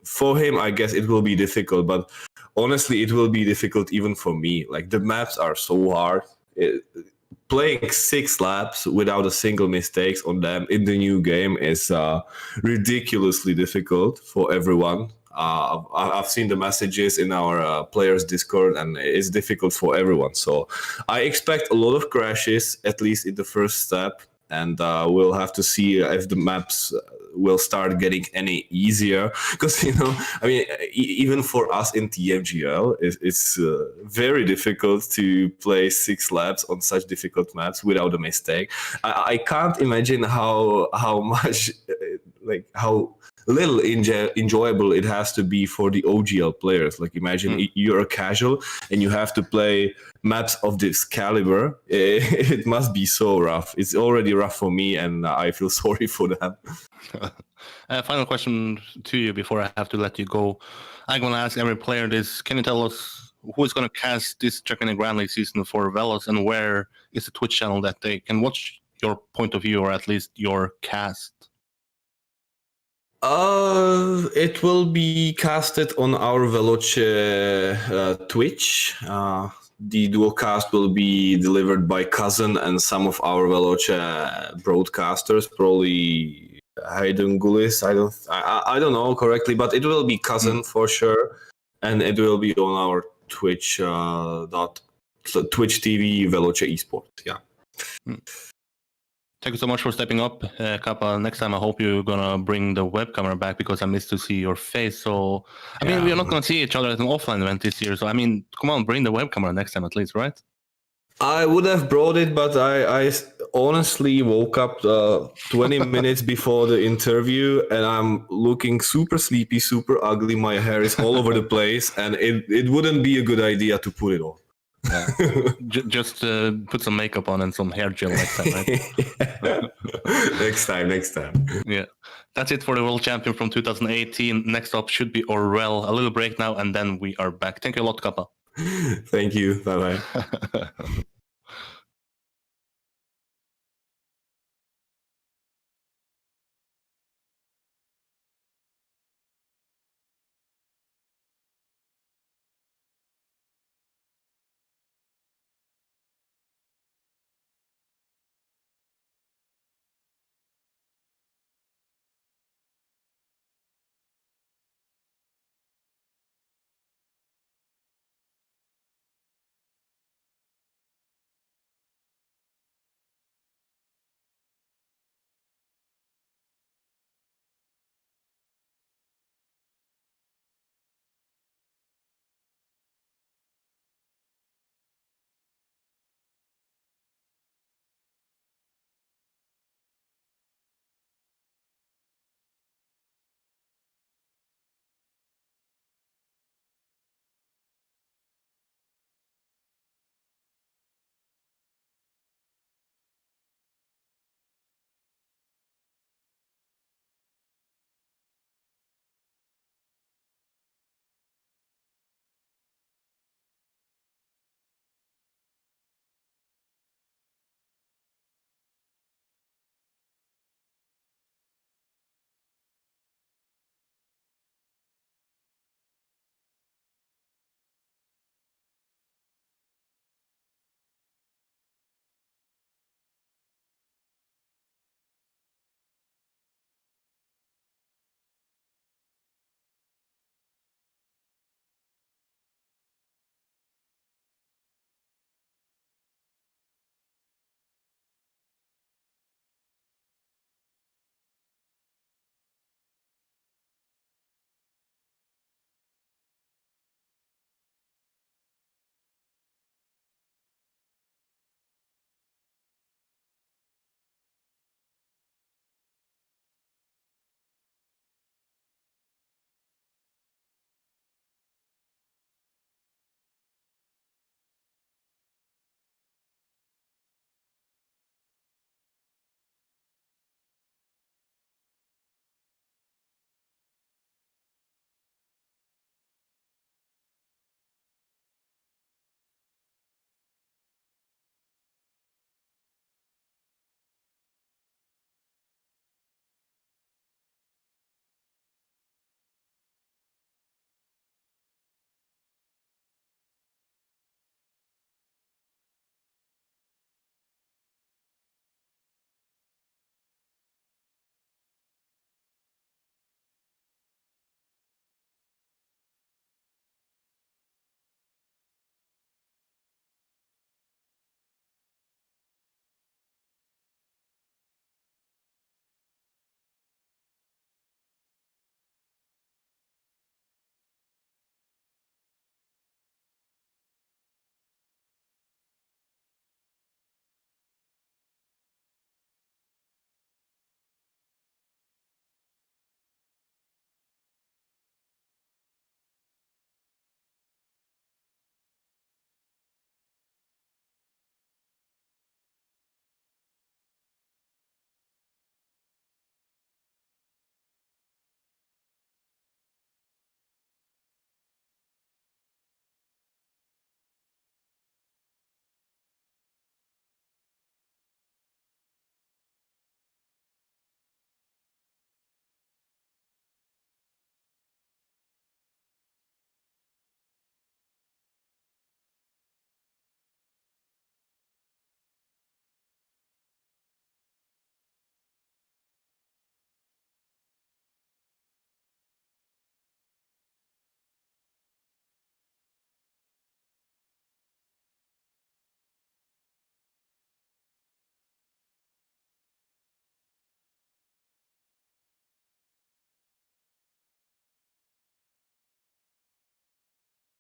for him, I guess it will be difficult. But honestly, it will be difficult even for me. Like the maps are so hard. Playing 6 laps without a single mistake on them in the new game is ridiculously difficult for everyone. I've seen the messages in our players' Discord, and it's difficult for everyone. So I expect a lot of crashes, at least in the first step. And we'll have to see if the maps will start getting any easier. Because, I mean, even for us in TMGL, it's very difficult to play 6 laps on such difficult maps without a mistake. I can't imagine how much, how little enjoyable it has to be for the OGL players. Like, imagine you're a casual and you have to play maps of this caliber. It must be so rough. It's already rough for me, and I feel sorry for them. Final question to you before I have to let you go. I'm going to ask every player this. Can you tell us who is going to cast this Trackmania Grand League season for Velos, and where is the Twitch channel that they can watch your point of view, or at least your cast? It will be casted on our Veloce Twitch. The dual cast will be delivered by Cousin and some of our Veloce broadcasters, probably Hayden Gullis. I don't know correctly, but it will be Cousin for sure, and it will be on our Twitch Twitch TV Veloce Esports. Yeah. Thank you so much for stepping up, Kappa. Next time, I hope you're gonna bring the web camera back because I missed to see your face. So, I mean, we're not gonna see each other at an offline event this year. So, I mean, come on, bring the web camera next time at least, right? I would have brought it, but I honestly woke up 20 minutes before the interview, and I'm looking super sleepy, super ugly. My hair is all over the place, and it wouldn't be a good idea to put it on. Yeah. Just put some makeup on and some hair gel next time, right? Next time. Yeah. That's it for the world champion from 2018. Next up should be Aurel. A little break now, and then we are back. Thank you a lot, Kappa. Thank you. Bye-bye.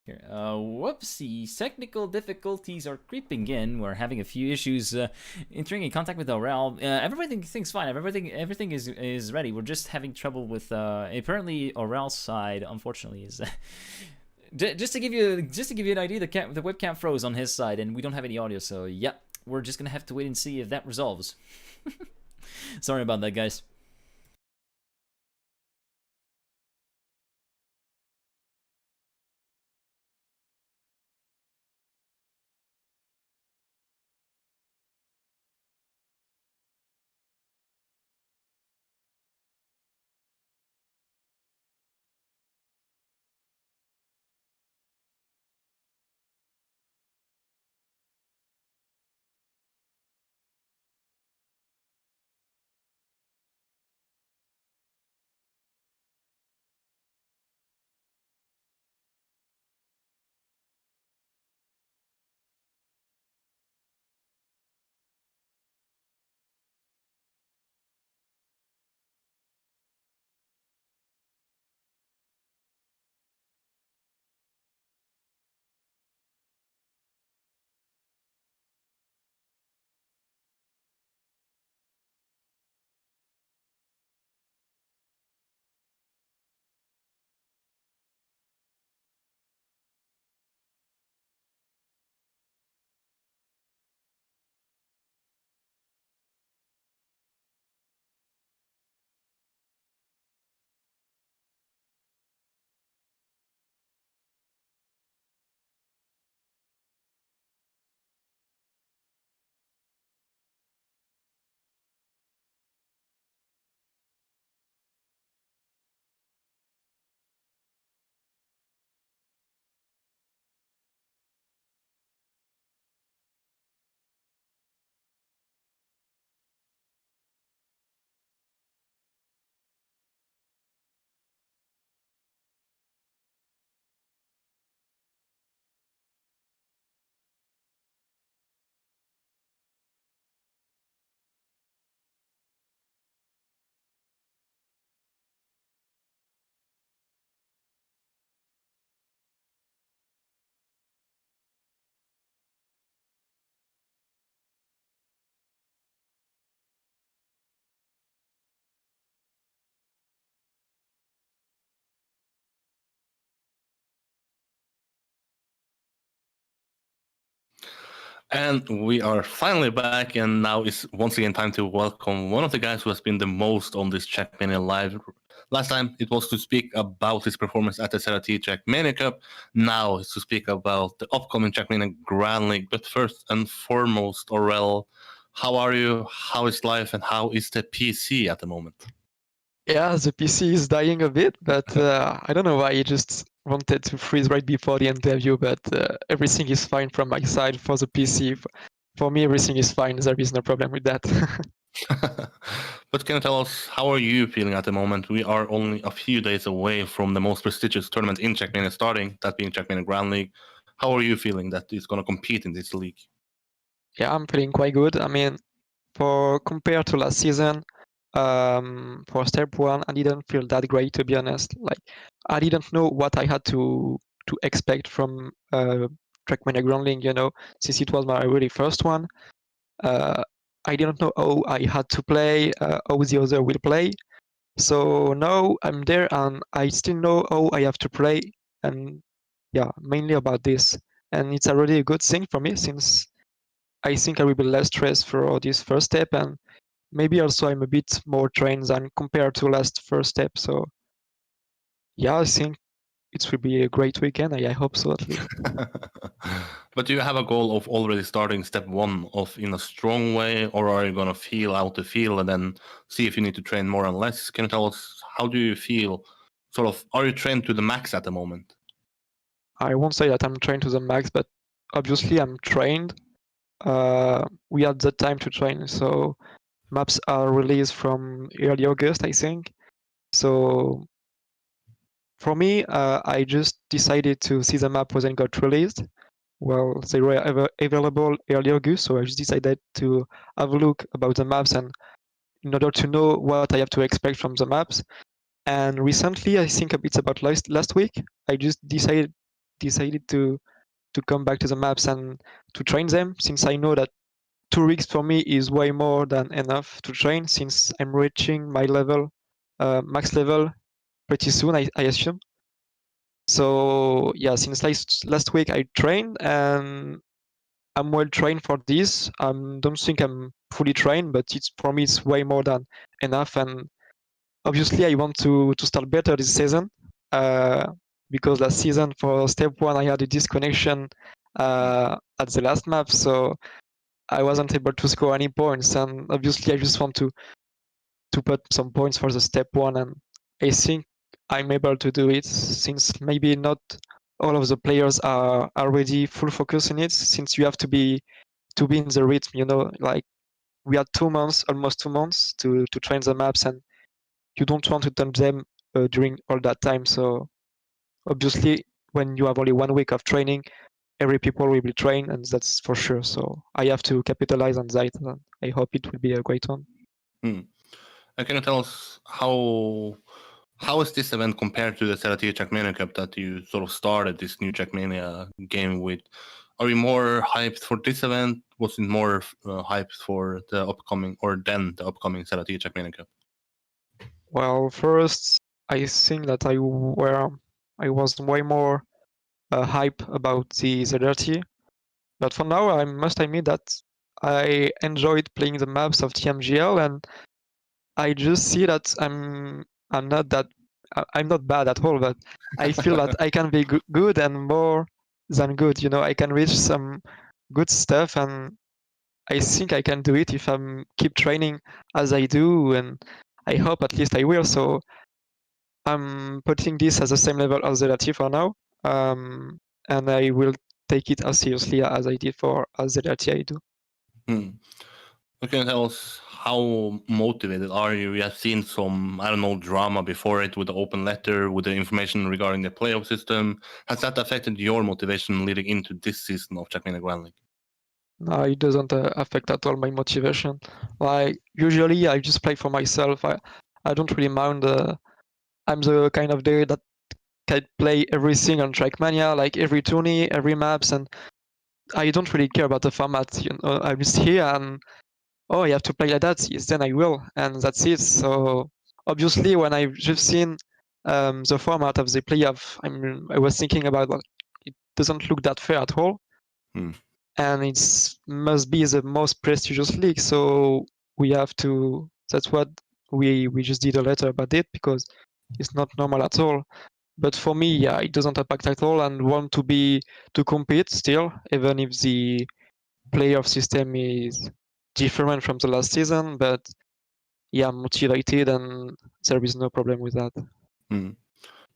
Here, whoopsies! Technical difficulties are creeping in. We're having a few issues entering in contact with Aurel. Everything's fine. Everything is ready. We're just having trouble with apparently Aurel's side. Unfortunately, is just to give you an idea, the webcam froze on his side, and we don't have any audio. So yeah, we're just gonna have to wait and see if that resolves. Sorry about that, guys. And we are finally back, and now it's once again time to welcome one of the guys who has been the most on this Trackmania Live. Last time it was to speak about his performance at the Serati Trackmania Cup. Now it's to speak about the upcoming Trackmania Grand League. But first and foremost, Aurel, how are you? How is life? And how is the PC at the moment? Yeah, the PC is dying a bit, but I don't know why. I just wanted to freeze right before the interview, but everything is fine from my side for the PC. For me, everything is fine. There is no problem with that. But can you tell us, how are you feeling at the moment? We are only a few days away from the most prestigious tournament in Trackmania starting, that being Trackmania Grand League. How are you feeling that it's going to compete in this league? Yeah, I'm feeling quite good. I mean, compared to last season, for step one, I didn't feel that great, to be honest. Like, I didn't know what I had to expect from Trackmania Grand League, since it was my really first one. I didn't know how I had to play, how the other will play. So now I'm there and I still know how I have to play, and yeah, mainly about this. And it's already a good thing for me, since I think I will be less stressed for this first step, and maybe also I'm a bit more trained than compared to last first step. So yeah, I think it will be a great weekend. I hope so, at least. But do you have a goal of already starting step one off in a strong way, or are you going to feel out the field and then see if you need to train more and less? Can you tell us, how do you feel? Sort of, are you trained to the max at the moment? I won't say that I'm trained to the max, but obviously I'm trained. We had the time to train, so maps are released from early August, I think. So for me, I just decided to see the map when it got released. Well, they were available early August, so I just decided to have a look about the maps, and in order to know what I have to expect from the maps. And recently, I think it's about last week, I just decided decided to come back to the maps and to train them, since I know that 2 weeks for me is way more than enough to train, since I'm reaching my level, max level, pretty soon, I assume. So yeah, since last week I trained and I'm well trained for this. I don't think I'm fully trained, but for me it's way more than enough. And obviously I want to start better this season, because last season for step 1 I had a disconnection at the last map, so I wasn't able to score any points. And obviously I just want to put some points for the step 1, and I think I'm able to do it, since maybe not all of the players are already full focus in it, since you have to be in the rhythm, you know, like we had 2 months, almost 2 months to train the maps, and you don't want to dump them during all that time. So obviously when you have only 1 week of training, every people will be trained, and that's for sure. So I have to capitalize on that, and I hope it will be a great one. And can you tell us how is this event compared to the Trackmania Trackmania Cup that you sort of started this new Trackmania game with? Are you more hyped for this event? Was it more hyped for the upcoming Trackmania Cup? Well, first, I think that I was way more hype about the dirty, but for now, I must admit that I enjoyed playing the maps of TMGL, and I just see that I'm not bad at all, but I feel that I can be good and more than good. You know, I can reach some good stuff, and I think I can do it if I'm keep training as I do, and I hope at least I will. So I'm putting this at the same level as the Lati for now, and I will take it as seriously as I did for as the Lati I do. Can you tell us how motivated are you? We have seen some, I don't know, drama before it with the open letter, with the information regarding the playoff system. Has that affected your motivation leading into this season of Trackmania Grand League? No, it doesn't affect at all my motivation. Like usually, I just play for myself. I don't really mind. I'm the kind of player that can play everything on Trackmania, like every tourney, every maps, and I don't really care about the format. You know, I'm just here and I have to play like that. Yes, then I will, and that's it. So obviously, when I've just seen the format of the playoff, I was thinking about, well, it doesn't look that fair at all. And it must be the most prestigious league, so we have to. That's what we just did a letter about it, because it's not normal at all. But for me, yeah, it doesn't impact at all, and want to compete still, even if the playoff system is different from the last season. But yeah, I'm motivated, and there is no problem with that.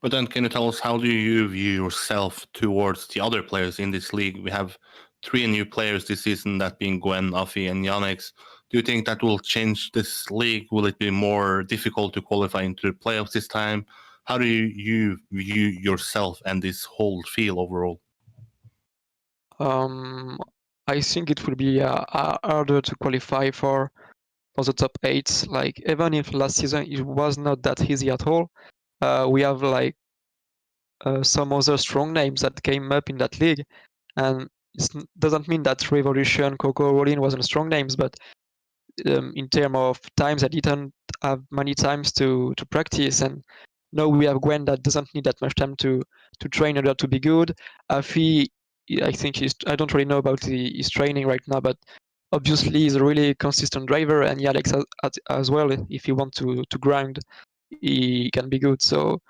But then, can you tell us, how do you view yourself towards the other players in this league? We have 3 new players this season, that being Gwen, Affi, and Yannick. Do you think that will change this league? Will it be more difficult to qualify into the playoffs this time? How do you view yourself and this whole field overall? I think it will be harder to qualify for the top 8. Like, even if last season it was not that easy at all, we have like some other strong names that came up in that league, and it doesn't mean that Revolution, Coco, Rollin wasn't strong names, but in terms of times, I didn't have many times to practice, and now we have Gwen that doesn't need that much time to train in order to be good. Affi, I think I don't really know about his training right now, but obviously he's a really consistent driver, and Alex as well. If he wants to grind, he can be good. So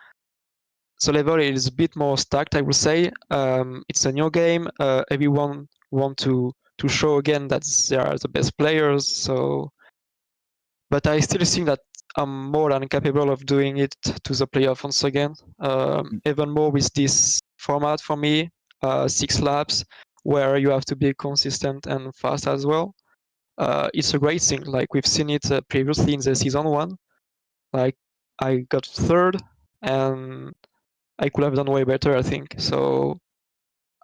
level is a bit more stacked, I would say. It's a new game. Everyone want to show again that they are the best players. So, but I still think that I'm more than capable of doing it to the playoff once again. Even more with this format for me, 6 laps, where you have to be consistent and fast as well. It's a great thing. Like, we've seen it previously in the season 1. Like, I got 3rd, and I could have done way better, I think. So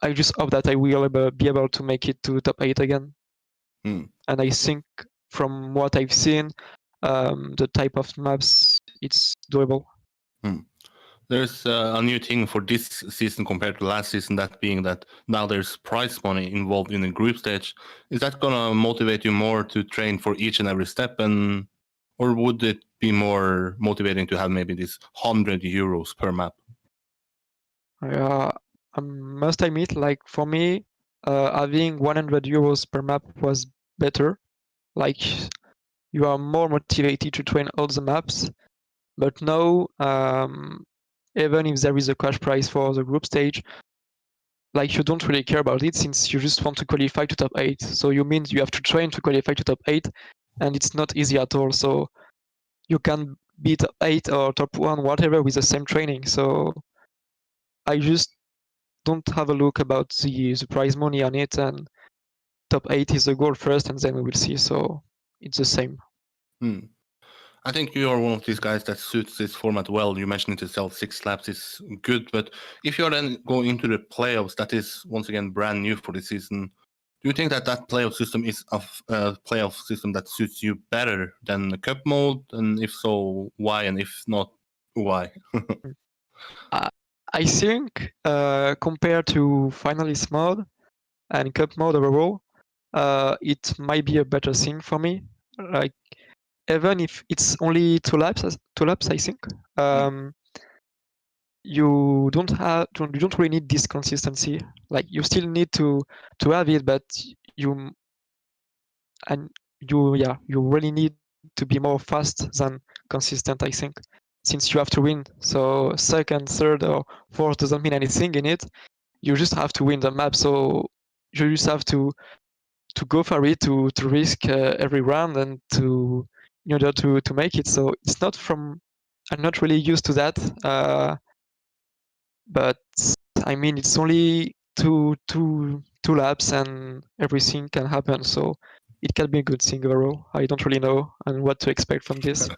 I just hope that I will be able to make it to top 8 again. And I think from what I've seen, the type of maps, it's doable. There's a new thing for this season compared to last season, that being that now there's prize money involved in the group stage. Is that gonna motivate you more to train for each and every step, or would it be more motivating to have maybe this 100 euros per map? I must admit, like for me, having 100 euros per map was better. Like you are more motivated to train all the maps. But now, even if there is a cash prize for the group stage, like you don't really care about it since you just want to qualify to top 8. So you mean you have to train to qualify to top 8, and it's not easy at all. So you can be top 8 or top 1, whatever, with the same training. So I just don't have a look about the prize money on it, and top 8 is the goal first, and then we will see. So it's the same. I think you are one of these guys that suits this format well. You mentioned it yourself, 6 laps is good, but if you're then going into the playoffs, that is once again brand new for this season. Do you think that playoff system is a playoff system that suits you better than the cup mode? And if so, why? And if not, why? I think compared to finalist mode and cup mode overall, it might be a better thing for me. Like even if it's only 2 laps, I think. You don't really need this consistency. Like you still need to have it, but you really need to be more fast than consistent, I think, since you have to win. So second, third, or fourth doesn't mean anything in it. You just have to win the map. So you just have to go for it, to risk every round, and in order to make it. So it's not from. I'm not really used to that. But I mean, it's only two laps, and everything can happen. So it can be a good thing overall. I don't really know and what to expect from this.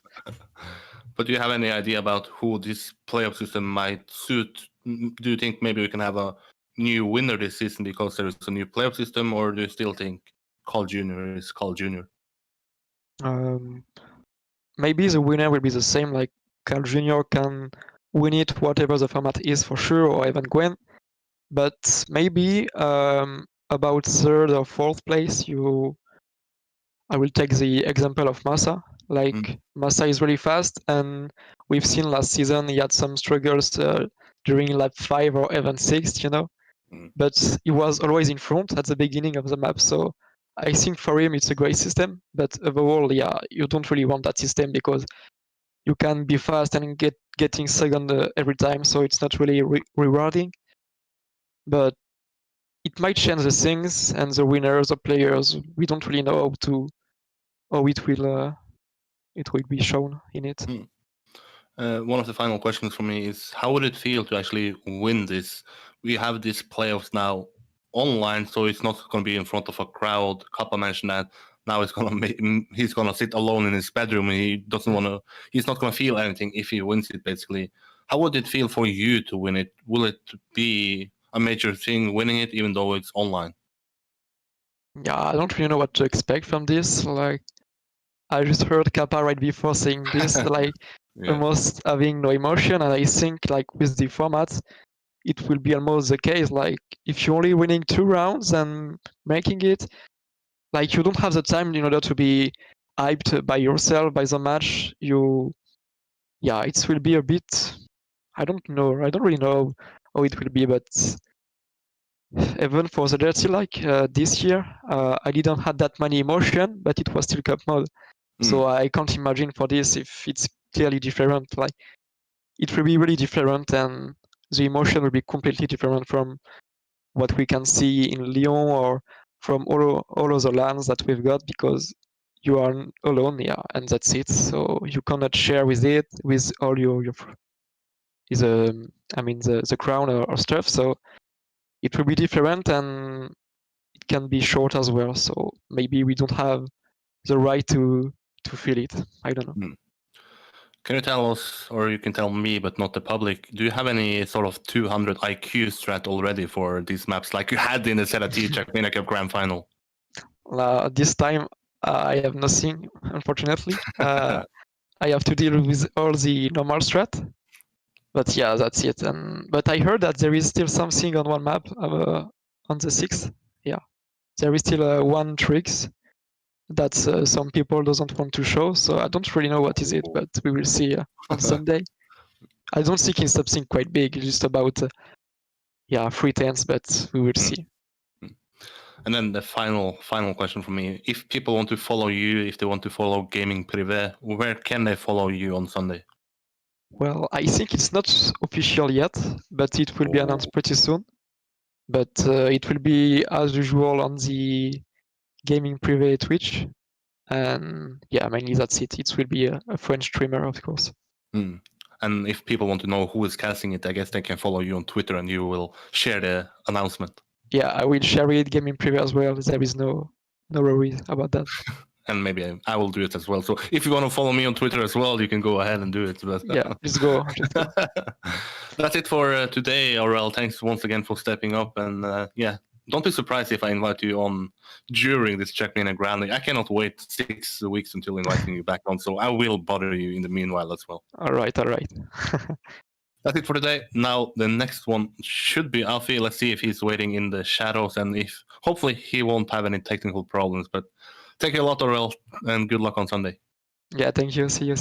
But do you have any idea about who this playoff system might suit? Do you think maybe we can have a new winner this season because there is a new playoff system, or do you still think Carl Jr. is Carl Jr.? Maybe the winner will be the same. Like Carl Jr. can win it, whatever the format is for sure, or even Gwen. But maybe about third or fourth place, I will take the example of Massa. Like Massa is really fast, and we've seen last season he had some struggles during lap 5 or even 6, but he was always in front at the beginning of the map. So I think for him it's a great system, but overall, you don't really want that system because you can be fast and getting second every time, so it's not really rewarding. But it might change the things, and the winners, the players, we don't really know how it will be shown in it. One of the final questions for me is, how would it feel to actually win this? We have these playoffs now online, so it's not going to be in front of a crowd. Kappa mentioned that now he's gonna sit alone in his bedroom. He's not gonna feel anything if he wins it, basically. How would it feel for you to win it? Will it be a major thing winning it, even though it's online? Yeah, I don't really know what to expect from this. Like, I just heard Kappa right before saying this, almost having no emotion, and I think like with the format, it will be almost the case. Like, if you're only winning 2 rounds and making it, like you don't have the time in order to be hyped by yourself by the match. It will be a bit. I don't really know how it will be, but even for the dirty, this year, I didn't have that many emotion, but it was still cup mode. So I can't imagine for this if it's clearly different. Like, it will be really different, and the emotion will be completely different from what we can see in Lyon or from all other lands that we've got, because you are alone, and that's it. So you cannot share with all the crown or stuff. So it will be different, and it can be short as well. So maybe we don't have the right to feel it. I don't know. Can you tell us, or you can tell me, but not the public, do you have any sort of 200 IQ strat already for these maps, like you had in the Trackmania Trackmania Cup Grand Final? This time, I have nothing, unfortunately. I have to deal with all the normal strat. But yeah, that's it. But I heard that there is still something on one map on the 6th. Yeah, there is still one tricks that some people doesn't want to show. So I don't really know what is it, but we will see on Sunday. I don't think it's something quite big. It's just about 3 10s, but we will see. And then the final question for me: if people want to follow you, if they want to follow Gaming Privé, where can they follow you on Sunday? Well, I think it's not official yet, but it will be announced pretty soon. But it will be as usual on the Gaming Privé Twitch. And yeah, mainly that's it. It will be a French streamer, of course. And if people want to know who is casting it, I guess they can follow you on Twitter and you will share the announcement. Yeah, I will share it, Gaming Privé as well. There is no worries about that. And maybe I will do it as well. So if you want to follow me on Twitter as well, you can go ahead and do it. But Yeah, just go. That's it for today, Aurel. Thanks once again for stepping up. And don't be surprised if I invite you on during this Trackmania Grand. I cannot wait 6 weeks until inviting you back on. So I will bother you in the meanwhile as well. All right. That's it for today. Now the next one should be Affi. Let's see if he's waiting in the shadows and if hopefully he won't have any technical problems. But thank you a lot, Aurel, and good luck on Sunday. Yeah, thank you. See you.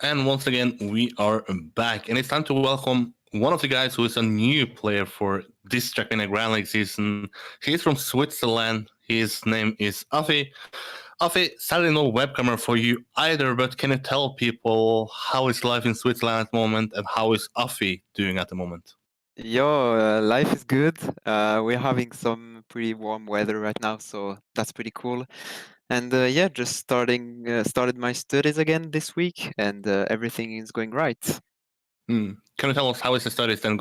And once again, we are back, and it's time to welcome one of the guys who is a new player for this Trackmania Grand League season. He's from Switzerland. His name is Affi. Affi, sadly no webcamer for you either, but can you tell people how is life in Switzerland at the moment, and how is Affi doing at the moment? Yo, life is good. We're having some pretty warm weather right now, so that's pretty cool. And yeah, just started my studies again this week, and everything is going right. Can you tell us how is the studies then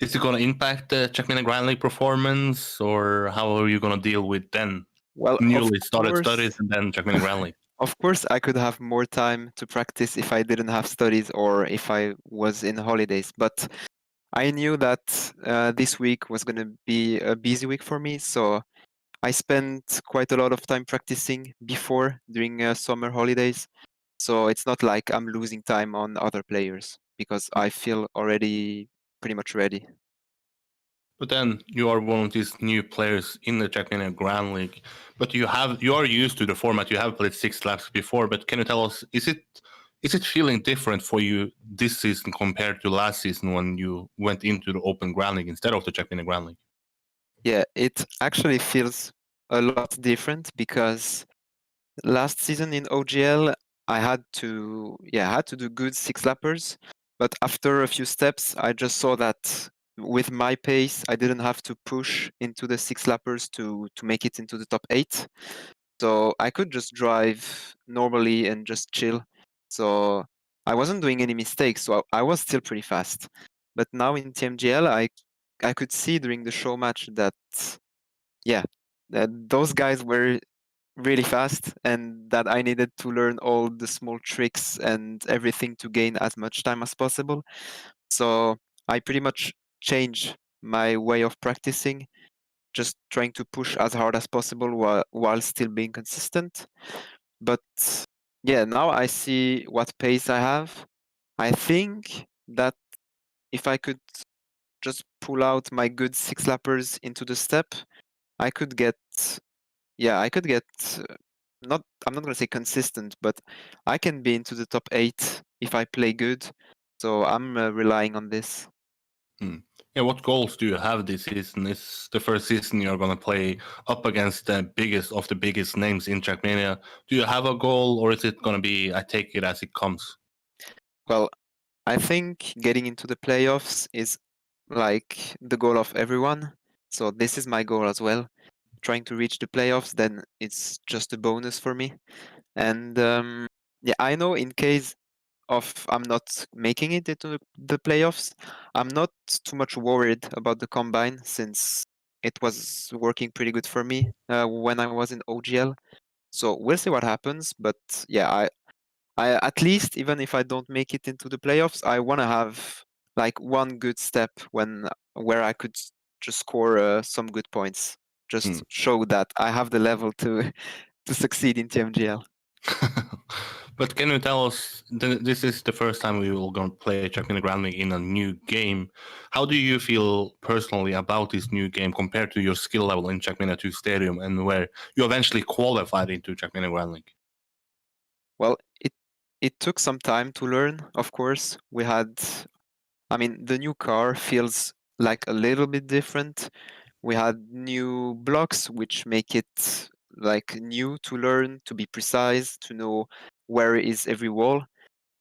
is it gonna impact the Trackmania Grand League performance, or how are you gonna deal with then Well, newly started studies and then Trackmania Grand League? of course, I could have more time to practice if I didn't have studies or if I was in holidays, but I knew that this week was going to be a busy week for me, so I spent quite a lot of time practicing before during summer holidays. So it's not like I'm losing time on other players because I feel already pretty much ready. But then you are one of these new players in the Trackmania Grand League, but you are used to the format. You have played 6 laps before, but can you tell us, is it feeling different for you this season compared to last season when you went into the Open Grand League instead of the Trackmania Grand League? Yeah, it actually feels a lot different because last season in OGL I had to do good 6-lappers, but after a few steps I just saw that with my pace I didn't have to push into the 6-lappers to make it into the top 8. So I could just drive normally and just chill. So I wasn't doing any mistakes, so I was still pretty fast. But now in TMGL I could see during the show match that those guys were really fast and that I needed to learn all the small tricks and everything to gain as much time as possible. So I pretty much changed my way of practicing, just trying to push as hard as possible while still being consistent. But yeah, now I see what pace I have. I think that if I could just pull out my good 6-lappers into the step, I could get not I'm not gonna say consistent, but I can be into the top 8 if I play good. So I'm relying on this. Yeah, what goals do you have this season? Is the first season you're going to play up against the biggest of the biggest names in Trackmania? Do you have a goal, or is it going to be, I take it as it comes? Well, I think getting into the playoffs is like the goal of everyone. So this is my goal as well. Trying to reach the playoffs, then it's just a bonus for me. And yeah, I know in case of I'm not making it into the playoffs, I'm not too much worried about the combine since it was working pretty good for me when I was in OGL. So we'll see what happens. But yeah, I at least even if I don't make it into the playoffs, I want to have like one good step where I could just score some good points. Just show that I have the level to succeed in TMGL. But can you tell us, this is the first time we will going to play Trackmania Grand League in a new game. How do you feel personally about this new game compared to your skill level in Trackmania 2 Stadium and where you eventually qualified into Trackmania Grand League? Well, it took some time to learn, of course. The new car feels like a little bit different. We had new blocks, which make it like new to learn, to be precise, to know where is every wall.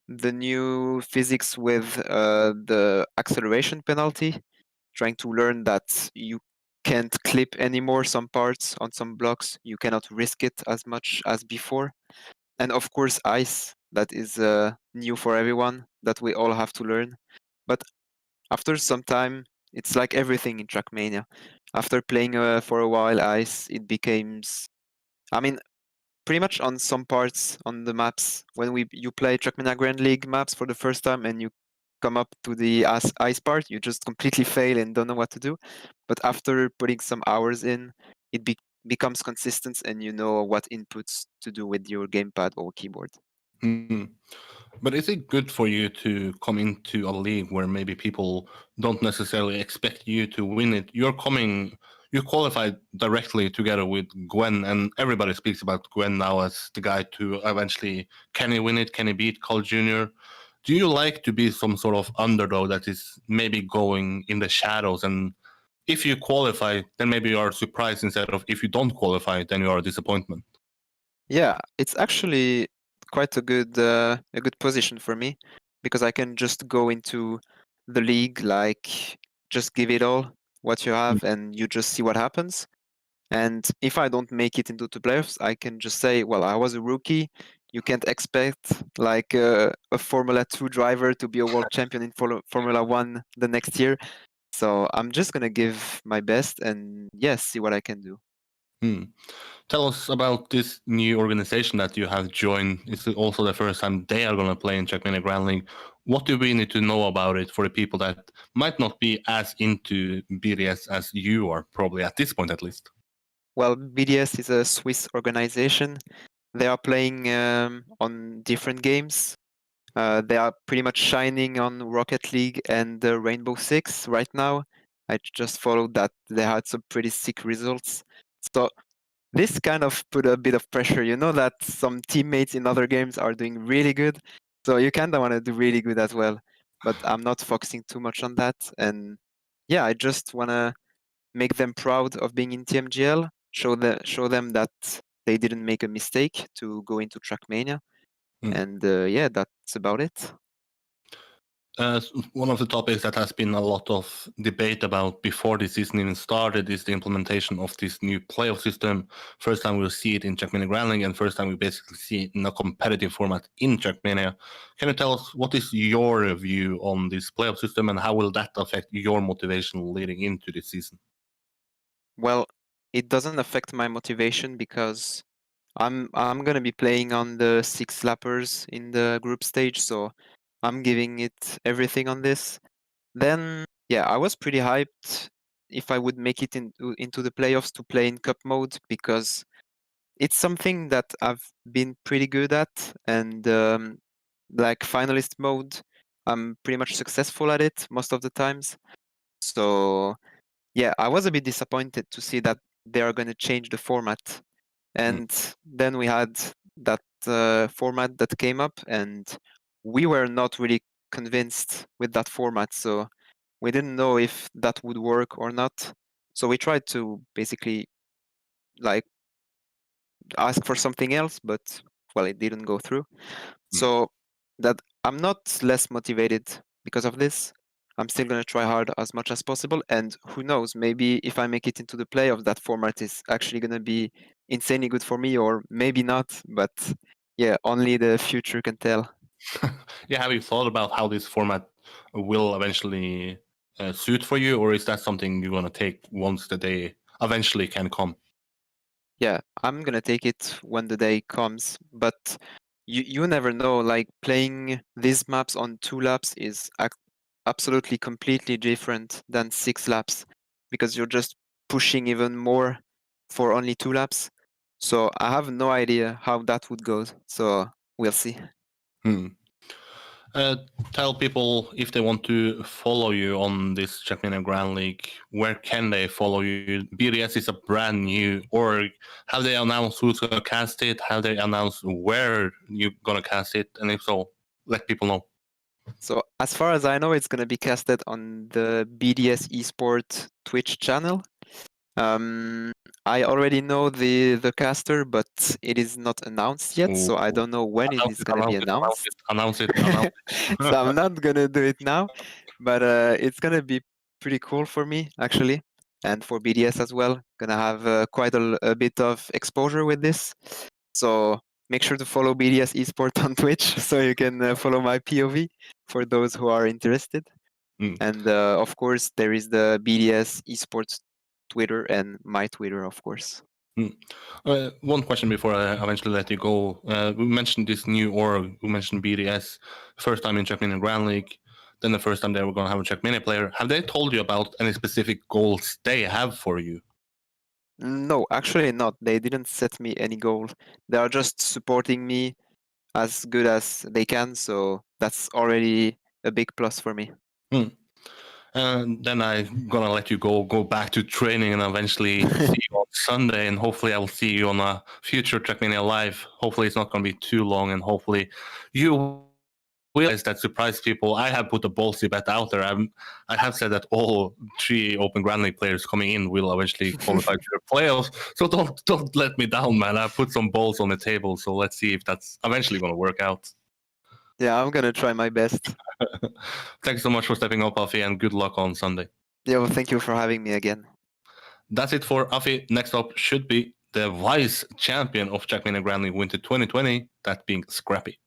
The new physics with the acceleration penalty, trying to learn that you can't clip anymore some parts on some blocks. You cannot risk it as much as before. And of course, ice, that is new for everyone, that we all have to learn. But after some time, it's like everything in Trackmania. After playing for a while ice, it becomes, pretty much on some parts on the maps, when you play Trackmania Grand League maps for the first time and you come up to the ice part, you just completely fail and don't know what to do. But after putting some hours in, it becomes consistent and you know what inputs to do with your gamepad or keyboard. But is it good for you to come into a league where maybe people don't necessarily expect you to win it? You're you qualified directly together with Gwen, and everybody speaks about Gwen now as the guy to eventually, can he win it, can he beat Carl Jr.? Do you like to be some sort of underdog that is maybe going in the shadows, and if you qualify, then maybe you are surprised instead of if you don't qualify, then you are a disappointment? Yeah, it's actually quite a good position for me, because I can just go into the league, like just give it all what you have and you just see what happens. And if I don't make it into the playoffs, I can just say, well, I was a rookie. You can't expect like a Formula 2 driver to be a world champion in Formula 1 the next year. So I'm just gonna give my best and yes, see what I can do. Tell us about this new organization that you have joined. It's also the first time they are going to play in Trackmania Grand League. What do we need to know about it for the people that might not be as into BDS as you are, probably at this point at least? Well, BDS is a Swiss organization. They are playing on different games. They are pretty much shining on Rocket League and Rainbow Six right now. I just followed that they had some pretty sick results. So this kind of put a bit of pressure. You know that some teammates in other games are doing really good. So you kind of want to do really good as well. But I'm not focusing too much on that. And yeah, I just want to make them proud of being in TMGL, show them that they didn't make a mistake to go into Trackmania. And yeah, that's about it. One of the topics that has been a lot of debate about before the season even started is the implementation of this new playoff system. First time we'll see it in Trackmania Grand League, and first time we basically see it in a competitive format in Trackmania. Can you tell us what is your view on this playoff system, and how will that affect your motivation leading into this season? Well, it doesn't affect my motivation because I'm gonna be playing on the 6 lappers in the group stage, so I'm giving it everything on this. Then yeah, I was pretty hyped if I would make it into the playoffs to play in cup mode, because it's something that I've been pretty good at, and like finalist mode, I'm pretty much successful at it most of the times. So yeah, I was a bit disappointed to see that they are going to change the format. And then we had that format that came up, and we were not really convinced with that format. So we didn't know if that would work or not. So we tried to basically like ask for something else, but well, it didn't go through. So that I'm not less motivated because of this. I'm still going to try hard as much as possible, and who knows, maybe if I make it into the playoff, that format is actually going to be insanely good for me, or maybe not, but yeah, only the future can tell. Yeah, have you thought about how this format will eventually suit for you, or is that something you're going to take once the day eventually can come? Yeah, I'm going to take it when the day comes, but you never know, like playing these maps on 2 laps is absolutely completely different than 6 laps, because you're just pushing even more for only 2 laps. So I have no idea how that would go. So we'll see. Tell people if they want to follow you on this Trackmania Grand League, where can they follow you? BDS is a brand new org. Have they announced who's going to cast it? Have they announced where you're going to cast it? And if so, let people know. So as far as I know, it's going to be casted on the BDS Esport Twitch channel. I already know the caster, but it is not announced yet, so I don't know when it is going to be announced. Announce it. So I'm not going to do it now, but it's going to be pretty cool for me, actually, and for BDS as well. Going to have quite a bit of exposure with this. So make sure to follow BDS Esport on Twitch so you can follow my POV for those who are interested. And of course, there is the BDS Esports Twitter and my Twitter, of course. One question before I eventually let you go. We mentioned this new org. We mentioned BDS, first time in Trackmania Grand League, then the first time they were going to have a Trackmania player. Have they told you about any specific goals they have for you? No, actually not. They didn't set me any goal. They are just supporting me as good as they can, so that's already a big plus for me. And then I'm gonna let you go back to training and eventually see you on Sunday. And hopefully I will see you on a future Trackmania Live. Hopefully it's not gonna be too long, and hopefully you realize that surprise people. I have put a ballsy bet out there. I have said that all 3 Open Grand League players coming in will eventually qualify to the playoffs. So don't let me down, man. I put some balls on the table. So let's see if that's eventually going to work out. Yeah, I'm gonna try my best. Thanks so much for stepping up, Affi, and good luck on Sunday. Yeah, well, thank you for having me again. That's it for Affi. Next up should be the vice champion of Trackmania Grand League Winter 2020, that being Scrapie.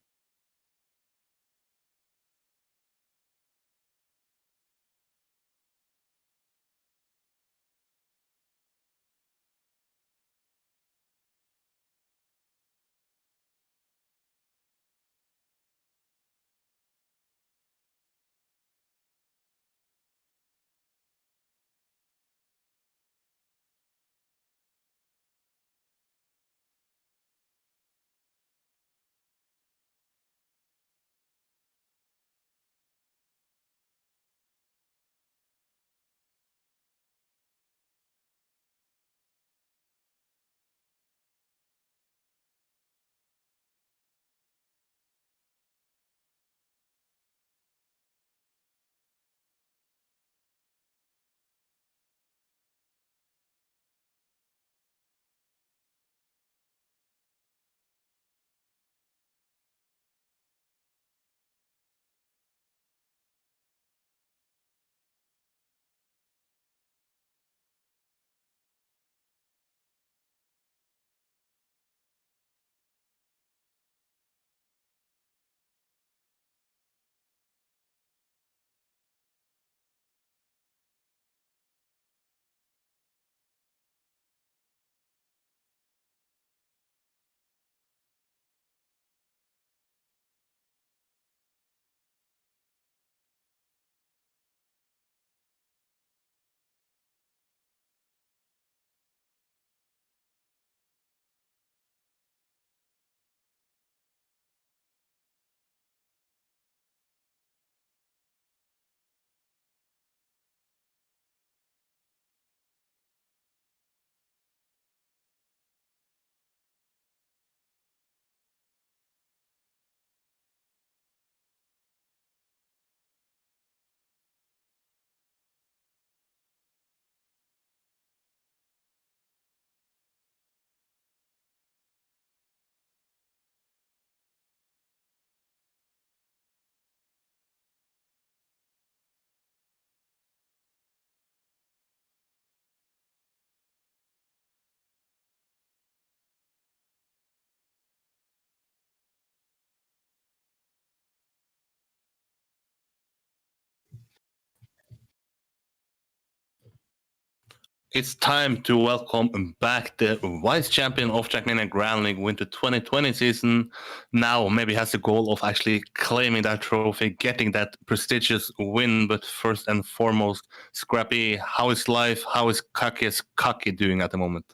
It's time to welcome back the vice champion of Trackmania Grand League Winter 2020 season. Now maybe has the goal of actually claiming that trophy, getting that prestigious win. But first and foremost, Scrapie, how is life? How is Kaki doing at the moment?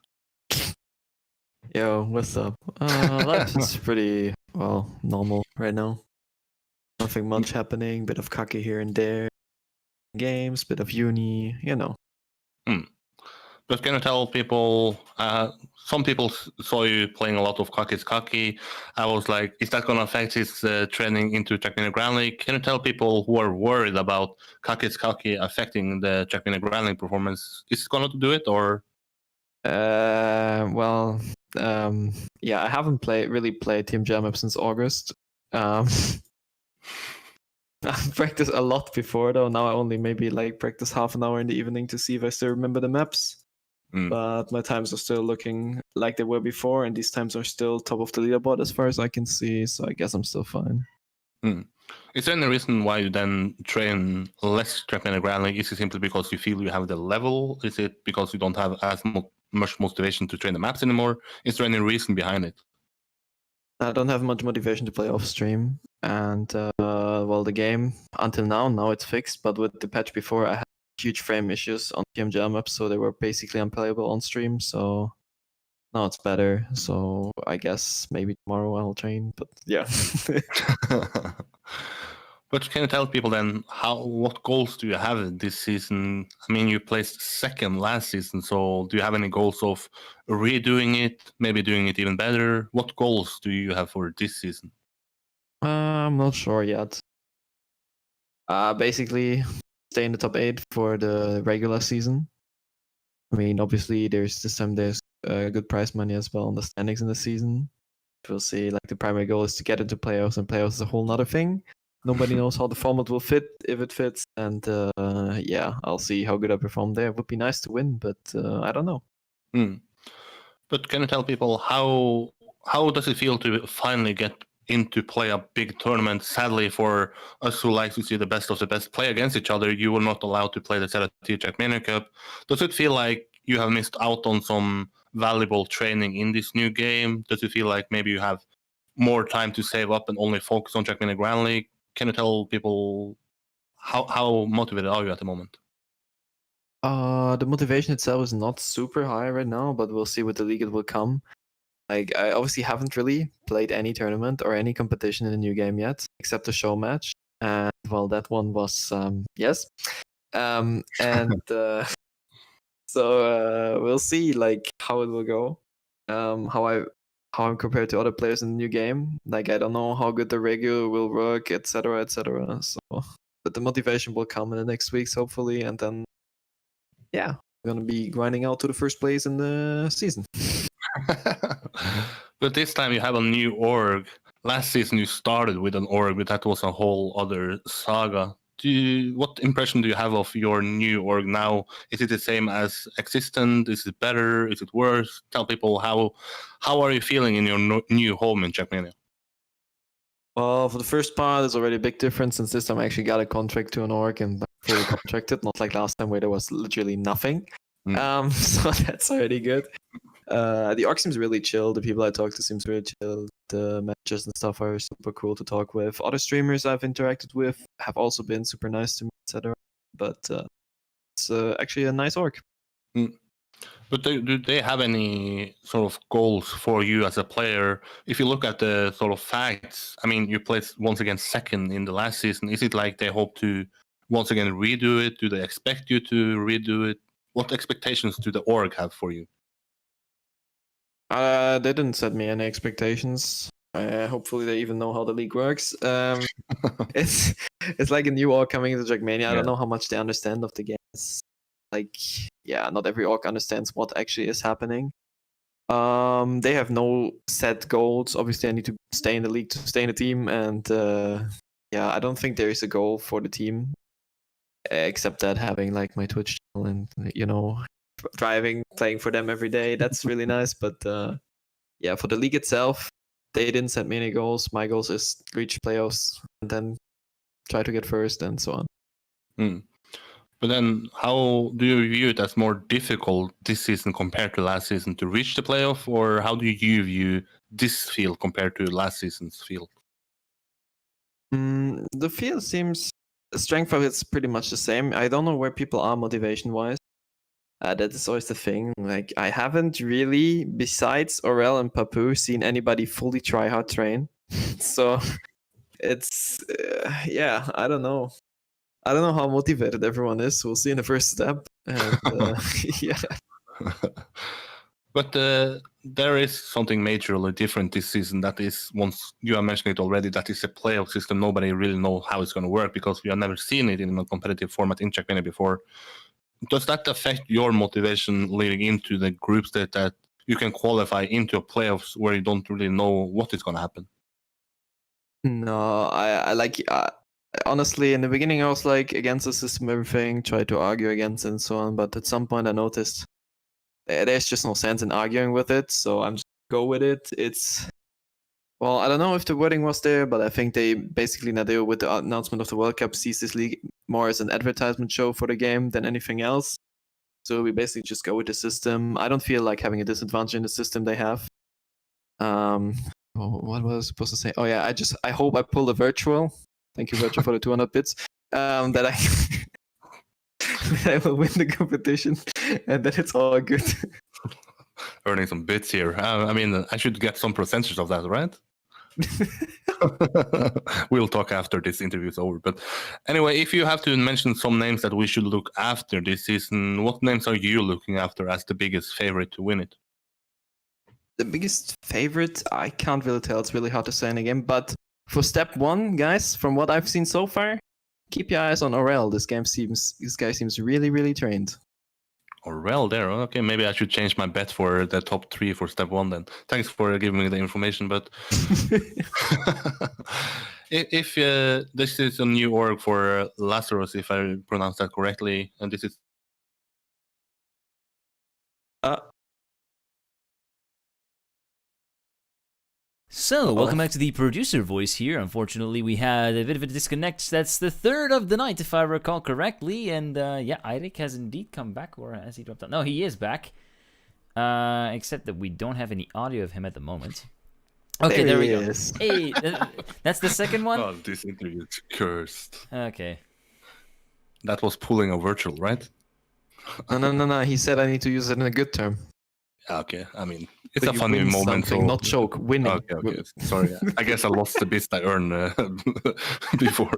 Yo, what's up? Life is pretty, well, normal right now. Nothing much happening, bit of kaki here and there. Games, bit of uni, you know. But can you tell people, some people saw you playing a lot of Kaki. I was like, is that going to affect his training into Trackmania Grand League? Can you tell people who are worried about Kaki affecting the Trackmania Grand League performance? Is it going to do it, or? Well, yeah, I haven't really played Team Jam Up since August. I've practiced a lot before though. Now I only maybe like practice half an hour in the evening to see if I still remember the maps. But my times are still looking like they were before, and these times are still top of the leaderboard as far as I can see. So I guess I'm still fine. Is there any reason why you then train less Trackmania Grand League? Is it simply because you feel you have the level? Is it because you don't have as much motivation to train the maps anymore? Is there any reason behind it? I don't have much motivation to play off stream, and well, the game until now it's fixed. But with the patch before, I had huge frame issues on TMJ maps, so they were basically unplayable on stream. So now it's better. So I guess maybe tomorrow I'll train. But yeah. But can you tell people then what goals do you have this season? I mean, you placed second last season, so do you have any goals of redoing it, maybe doing it even better? What goals do you have for this season? I'm not sure yet. Basically, stay in the top 8 for the regular season. I mean, obviously, there's good prize money as well on the standings in the season. We'll see. Like the primary goal is to get into playoffs, and playoffs is a whole nother thing. Nobody knows how the format will fit, if it fits, and yeah, I'll see how good I perform there. It would be nice to win, but I don't know. But can you tell people how does it feel to finally get into play a big tournament? Sadly, for us who like to see the best of the best play against each other, you were not allowed to play the Trackmania Cup. Does it feel like you have missed out on some valuable training in this new game? Does it feel like maybe you have more time to save up and only focus on Trackmania Grand League? Can you tell people how motivated are you at the moment? The motivation itself is not super high right now, but we'll see with the league it will come. Like, I obviously haven't really played any tournament or any competition in the new game yet, except the show match. And well, that one was yes. So we'll see like how it will go. How I'm compared to other players in the new game. Like, I don't know how good the regular will work, etc., etc. So, but the motivation will come in the next weeks, hopefully, and then yeah, we're gonna be grinding out to the first place in the season. But this time you have a new org. Last season you started with an org, but that was a whole other saga. What impression do you have of your new org now? Is it the same as existent? Is it better? Is it worse? Tell people how are you feeling in your new home in Trackmania? Well, for the first part, there's already a big difference since this time I actually got a contract to an org and fully contracted, not like last time where there was literally nothing. So that's already good. The org seems really chill. The people I talk to seems really chill. The managers and stuff are super cool to talk with. Other streamers I've interacted with have also been super nice to me, etc. But it's actually a nice org. But do they have any sort of goals for you as a player? If you look at the sort of facts, I mean, you placed once again second in the last season. Is it like they hope to once again redo it? Do they expect you to redo it? What expectations do the org have for you? They didn't set me any expectations. Hopefully they even know how the league works. It's like a new org coming into Trackmania. I don't know how much they understand of the game. It's like, yeah, not every org understands what actually is happening. They have no set goals. Obviously, I need to stay in the league to stay in the team, and yeah, I don't think there is a goal for the team except that having like my Twitch channel and playing for them every day. That's really nice. But yeah, for the league itself, they didn't set me any goals. My goals is reach playoffs and then try to get first and so on. But then how do you view it as more difficult this season compared to last season to reach the playoff, or how do you view this field compared to last season's field? The field seems, the strength of it's pretty much the same. I don't know where people are motivation-wise. That is always the thing. Like, I haven't really, besides Aurel and Papou, seen anybody fully try hard train. So it's yeah, I don't know. I don't know how motivated everyone is. We'll see in the first step. And, yeah. But there is something majorly different this season. That is, once you have mentioned it already, that is a playoff system. Nobody really knows how it's going to work because we have never seen it in a competitive format in Trackmania before. Does that affect your motivation leading into the group stage that you can qualify into a playoffs where you don't really know what is going to happen? No, I like... honestly, in the beginning, I was like against the system, everything, tried to argue against it and so on. But at some point, I noticed there's just no sense in arguing with it. So I'm just go with it. It's, well, I don't know if the wording was there, but I think they basically now with the announcement of the World Cup sees this league more as an advertisement show for the game than anything else. So we basically just go with the system. I don't feel like having a disadvantage in the system they have. What was I supposed to say? Oh yeah, I hope I pull the virtual. Thank you, Virtual, for the 200 bits. That I will win the competition and that it's all good. Earning some bits here. I mean, I should get some percentage of that, right? We'll talk after this interview is over. But anyway, if you have to mention some names that we should look after this season, what names are you looking after as the biggest favorite to win it? The biggest favorite, I can't really tell. It's really hard to say in a game. But for step 1, guys, from what I've seen so far, keep your eyes on Aurel. This guy seems really, really trained. Aurel there. Okay, maybe I should change my bet for the top 3 for step 1 then. Thanks for giving me the information. But if this is a new org for Lazarus, if I pronounce that correctly, and this is So, welcome back to the producer voice here. Unfortunately, we had a bit of a disconnect. That's the third of the night, if I recall correctly. And yeah, Eirik has indeed come back, or has he dropped out? No, he is back. Except that we don't have any audio of him at the moment. Okay, there we go. Hey, that's the second one? Oh, this interview is cursed. Okay. That was pulling a virtual, right? No. He said I need to use it in a good term. Okay, I mean, it's So a you funny win moment. something, not choke, winning. Okay. Sorry, I guess I lost the bits I earned before.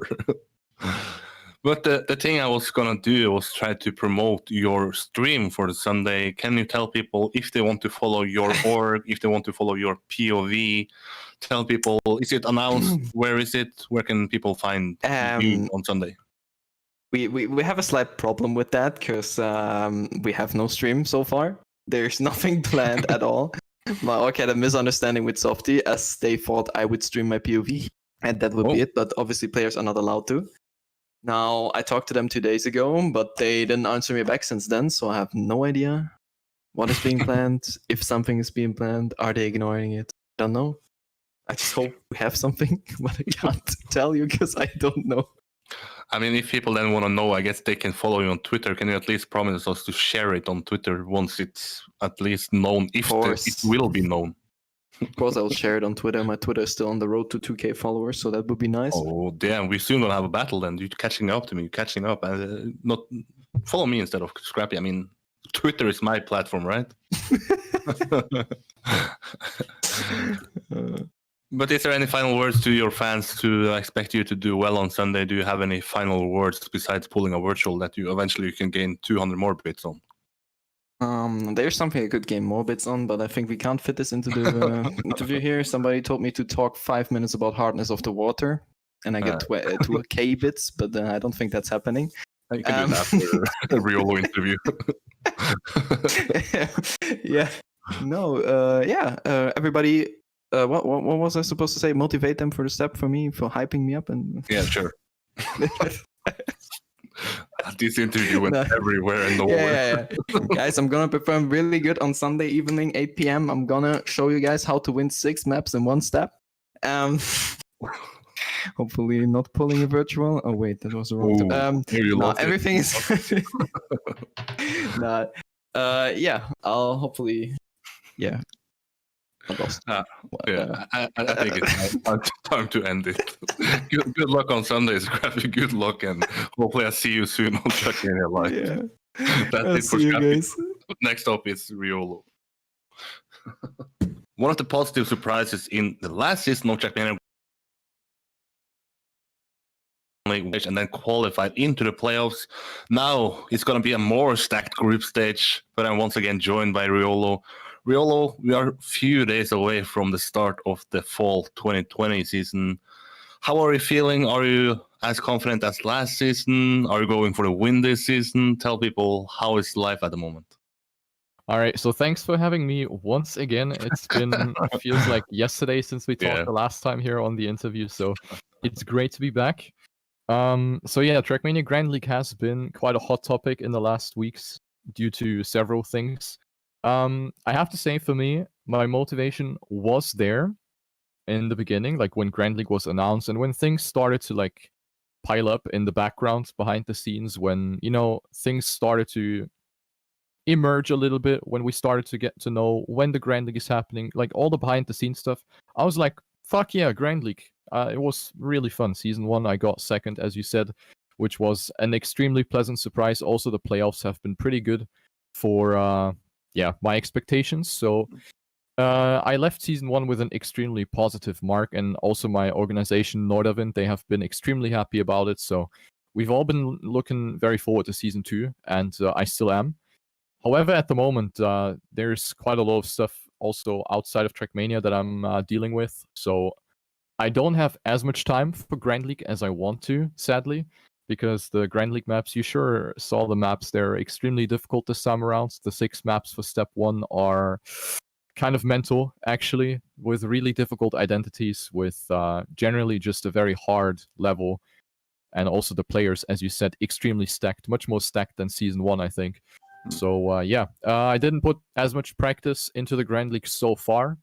But the thing I was gonna do was try to promote your stream for the Sunday. Can you tell people if they want to follow your org, if they want to follow your POV? Tell people, is it announced? Where is it? Where can people find you on Sunday? We have a slight problem with that because we have no stream so far. There's nothing planned at all. My org had a misunderstanding with Softy as they thought I would stream my POV and that would be it, but obviously players are not allowed to. Now, I talked to them 2 days ago, but they didn't answer me back since then, so I have no idea what is being planned, if something is being planned, are they ignoring it? I don't know. I just hope we have something, but I can't tell you because I don't know. I mean, if people then want to know, I guess they can follow you on Twitter. Can you at least promise us to share it on Twitter once it's at least known, if it will be known? Of course, I'll share it on Twitter. My Twitter is still on the road to 2K followers, so that would be nice. Oh, damn. We soon gonna have a battle then. You're catching up to me. Catching up. And not follow me instead of Scrapie. I mean, Twitter is my platform, right? But is there any final words to your fans to expect you to do well on Sunday? Do you have any final words besides pulling a virtual that you eventually can gain 200 more bits on? There's something I could gain more bits on, but I think we can't fit this into the interview here. Somebody told me to talk 5 minutes about hardness of the water, and I get 2K bits, but I don't think that's happening. You can do that after a riolu interview. Yeah. No. Everybody. What was I supposed to say? Motivate them for the step for me, for hyping me up, and yeah, sure. This interview went everywhere and nowhere. Yeah. Guys, I'm gonna perform really good on Sunday evening, 8 p.m. I'm gonna show you guys how to win 6 maps in one step. Hopefully not pulling a virtual. Oh wait, that was the wrong. Everything is. I'll hopefully. Yeah. I lost. I think it's time to end it. Good luck on Sunday, Scrapie. Good luck, and hopefully I see you soon on Trackmania Live. Yeah. That's it for Scrapie. Next up is riolu. One of the positive surprises in the last season of Trackmania and then qualified into the playoffs. Now it's going to be a more stacked group stage, but I'm once again joined by riolu. riolu, we are a few days away from the start of the fall 2020 season. How are you feeling? Are you as confident as last season? Are you going for the win this season? Tell people, how is life at the moment? All right, so thanks for having me once again. It's been, feels like yesterday since we talked the last time here on the interview, so it's great to be back. So yeah, Trackmania Grand League has been quite a hot topic in the last weeks due to several things. I have to say, for me, my motivation was there in the beginning, like when Grand League was announced and when things started to like pile up in the background behind the scenes, when, you know, things started to emerge a little bit, when we started to get to know when the Grand League is happening, like all the behind the scenes stuff. I was like, fuck yeah, Grand League. It was really fun. Season 1, I got second, as you said, which was an extremely pleasant surprise. Also, the playoffs have been pretty good for my expectations. So I left season 1 with an extremely positive mark, and also my organization Nordavind, they have been extremely happy about it. So we've all been looking very forward to season 2, and I still am. However, at the moment, there's quite a lot of stuff also outside of Trackmania that I'm dealing with. So I don't have as much time for Grand League as I want to, sadly, because the Grand League maps, you sure saw the maps, they're extremely difficult this time around. The 6 maps for Step 1 are kind of mental, actually, with really difficult identities, with generally just a very hard level. And also the players, as you said, extremely stacked, much more stacked than Season 1, I think. So I didn't put as much practice into the Grand League so far.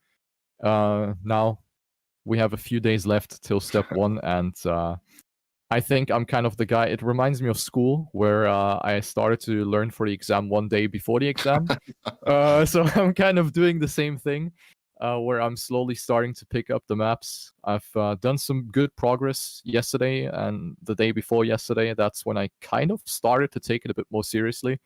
Now we have a few days left till Step 1, and I think I'm kind of the guy. It reminds me of school, where I started to learn for the exam one day before the exam. So I'm kind of doing the same thing, where I'm slowly starting to pick up the maps. I've done some good progress yesterday and the day before yesterday. That's when I kind of started to take it a bit more seriously.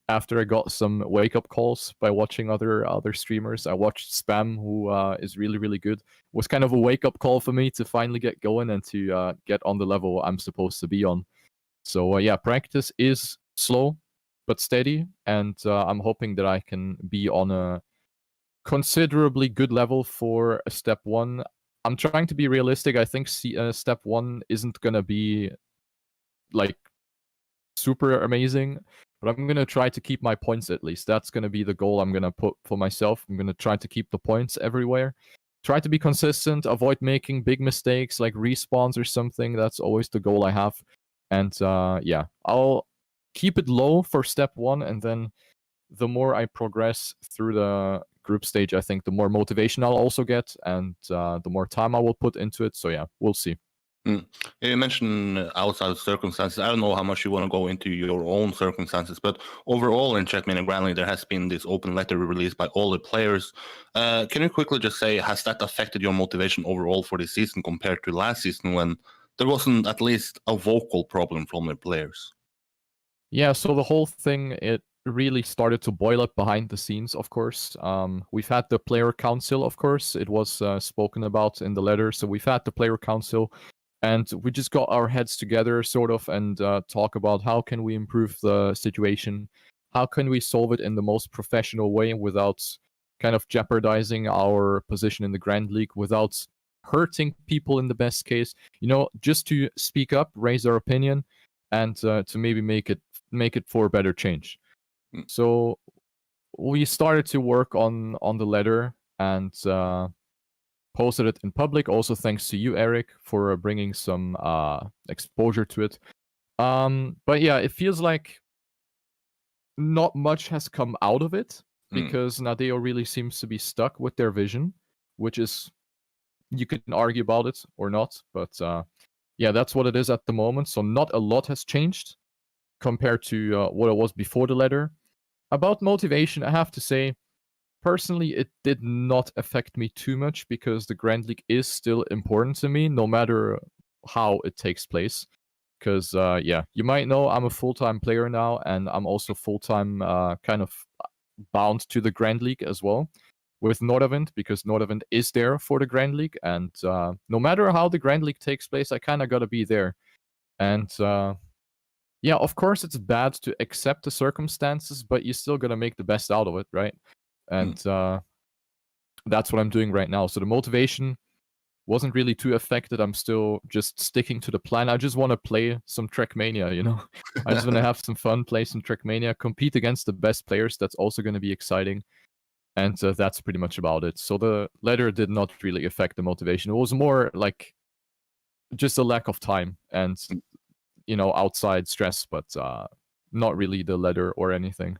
After I got some wake-up calls by watching other streamers. I watched Spam, who is really, really good. It was kind of a wake-up call for me to finally get going and to get on the level I'm supposed to be on. So practice is slow but steady, and I'm hoping that I can be on a considerably good level for Step 1. I'm trying to be realistic. I think Step 1 isn't going to be like super amazing, but I'm going to try to keep my points at least. That's going to be the goal I'm going to put for myself. I'm going to try to keep the points everywhere. Try to be consistent, avoid making big mistakes like respawns or something. That's always the goal I have. And I'll keep it low for Step 1, and then the more I progress through the group stage, I think the more motivation I'll also get, and the more time I will put into it. So we'll see. You mentioned outside circumstances. I don't know how much you want to go into your own circumstances, but overall in Trackmania Grand League, there has been this open letter released by all the players. Can you quickly just say, has that affected your motivation overall for this season compared to last season, when there wasn't at least a vocal problem from the players? Yeah, so the whole thing, it really started to boil up behind the scenes, of course. We've had the player council, of course. It was spoken about in the letter. So we've had the player council, and we just got our heads together, sort of, and talk about how can we improve the situation? How can we solve it in the most professional way without kind of jeopardizing our position in the Grand League, without hurting people in the best case? Just to speak up, raise our opinion, and to maybe make it for a better change. So we started to work on the letter and posted it in public. Also, thanks to you, Eirik, for bringing some exposure to it. But it feels like not much has come out of it, because Nadeo really seems to be stuck with their vision, which is, you can argue about it or not, but that's what it is at the moment. So not a lot has changed compared to what it was before the letter. About motivation, I have to say, personally, it did not affect me too much, because the Grand League is still important to me, no matter how it takes place. Because, you might know I'm a full-time player now, and I'm also full-time kind of bound to the Grand League as well, with Nordavind, because Nordavind is there for the Grand League, and no matter how the Grand League takes place, I kind of got to be there. And of course, it's bad to accept the circumstances, but you still got to make the best out of it, right? And that's what I'm doing right now. So the motivation wasn't really too affected. I'm still just sticking to the plan. I just want to play some Trackmania, I just want to have some fun, play some Trackmania, compete against the best players. That's also going to be exciting. And that's pretty much about it. So the letter did not really affect the motivation. It was more like just a lack of time and, outside stress, but not really the letter or anything.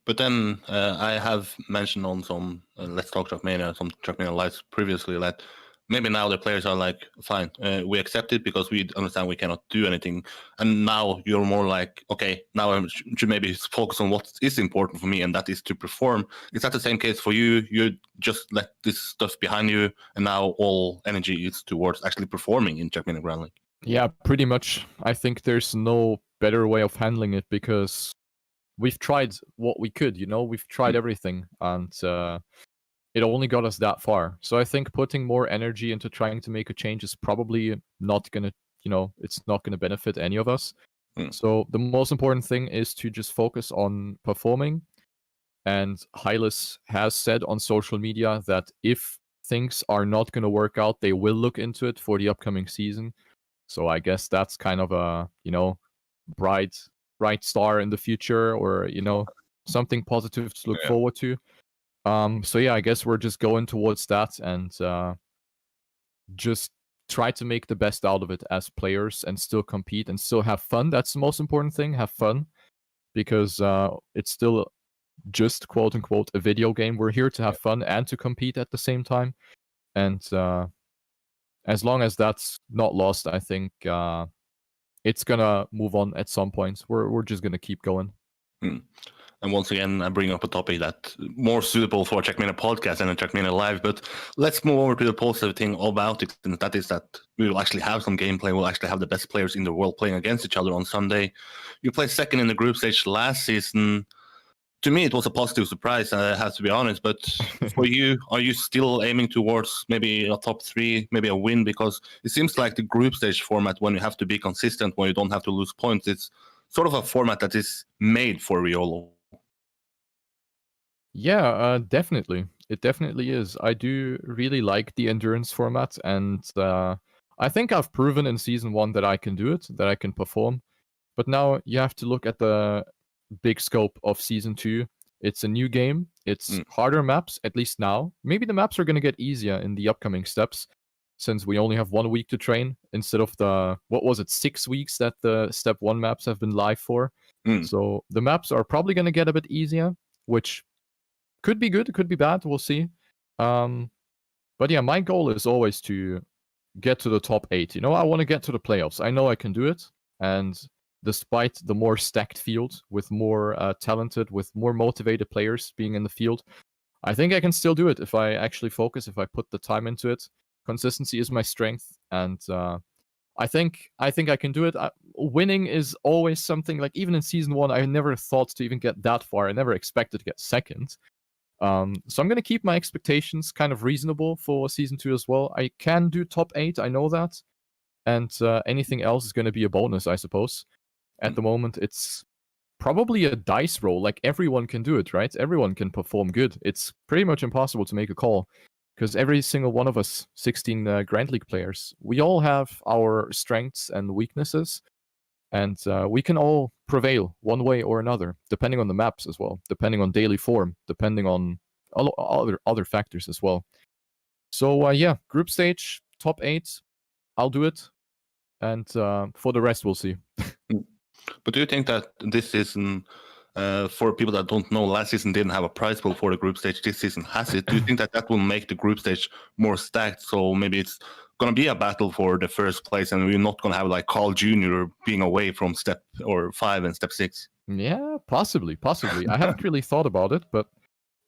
But then I have mentioned on some Let's Talk Trackmania, some Trackmania lives previously, that maybe now the players are like, fine, we accept it because we understand we cannot do anything. And now you're more like, okay, now I should maybe focus on what is important for me, and that is to perform. Is that the same case for you? You just let this stuff behind you, and now all energy is towards actually performing in Trackmania Grand League? Yeah, pretty much. I think there's no better way of handling it, because we've tried what we could, we've tried everything. And it only got us that far. So I think putting more energy into trying to make a change is probably not gonna, it's not gonna benefit any of us. So the most important thing is to just focus on performing. And Hylas has said on social media that if things are not going to work out, they will look into it for the upcoming season. So I guess that's kind of a, bright star in the future, or, something positive to look forward to. So yeah, I guess we're just going towards that and just try to make the best out of it as players and still compete and still have fun. That's the most important thing, have fun, because it's still just quote unquote a video game. We're here to have fun and to compete at the same time. And as long as that's not lost, I think it's gonna move on at some point. We're just gonna keep going. And once again, I bring up a topic that's more suitable for a Trackmania podcast and a Trackmania Live. But let's move over to the positive thing about it, and that is that we will actually have some gameplay. We'll actually have the best players in the world playing against each other on Sunday. You played second in the group stage last season. To me, it was a positive surprise, I have to be honest. But for you, are you still aiming towards maybe a top 3, maybe a win? Because it seems like the group stage format, when you have to be consistent, when you don't have to lose points, it's sort of a format that is made for riolu. Yeah, definitely. It definitely is. I do really like the endurance format, and I think I've proven in Season 1 that I can do it, that I can perform. But now you have to look at the big scope of Season 2. It's a new game. It's harder maps, at least now. Maybe the maps are going to get easier in the upcoming steps, since we only have 1 week to train, instead of the, 6 weeks that the Step 1 maps have been live for. So the maps are probably going to get a bit easier, which could be good, could be bad, we'll see. But yeah, my goal is always to get to the top 8. I want to get to the playoffs. I know I can do it, and despite the more stacked field, with more talented, with more motivated players being in the field, I think I can still do it if I actually focus, if I put the time into it. Consistency is my strength, and I think I can do it. Winning is always something, like even in Season 1, I never thought to even get that far. I never expected to get second. So I'm going to keep my expectations kind of reasonable for Season 2 as well. I can do top 8, I know that. And anything else is going to be a bonus, I suppose. At the moment, it's probably a dice roll. Like, everyone can do it, right? Everyone can perform good. It's pretty much impossible to make a call, because every single one of us, 16 Grand League players, we all have our strengths and weaknesses. And we can all prevail one way or another, depending on the maps as well, depending on daily form, depending on other factors as well. So yeah, group stage, top 8, I'll do it. And for the rest, we'll see. But do you think that this season, for people that don't know, last season didn't have a prize pool for the group stage, this season has it? Do you think that that will make the group stage more stacked? So maybe it's going to be a battle for the first place, and we're not going to have like Carl Jr. being away from step 5 and step 6. Yeah, possibly. I haven't really thought about it, but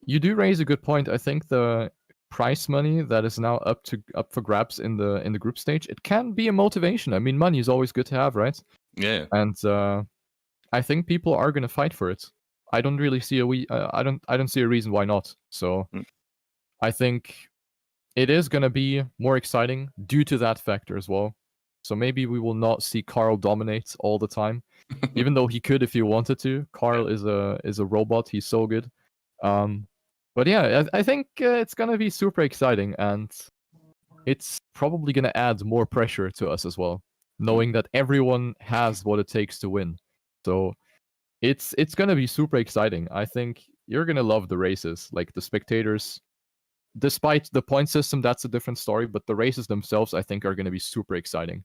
you do raise a good point. I think the prize money that is now up for grabs in the group stage, it can be a motivation. I mean, money is always good to have, right? Yeah. And I think people are going to fight for it. I don't really see I don't see a reason why not. So I think it is going to be more exciting due to that factor as well. So maybe we will not see Carl dominate all the time, even though he could if he wanted to. Carl is a robot. He's so good. But yeah, I think it's going to be super exciting, and it's probably going to add more pressure to us as well, knowing that everyone has what it takes to win. So it's going to be super exciting. I think you're going to love the races. Like, the spectators, despite the point system, that's a different story, but the races themselves, I think, are going to be super exciting.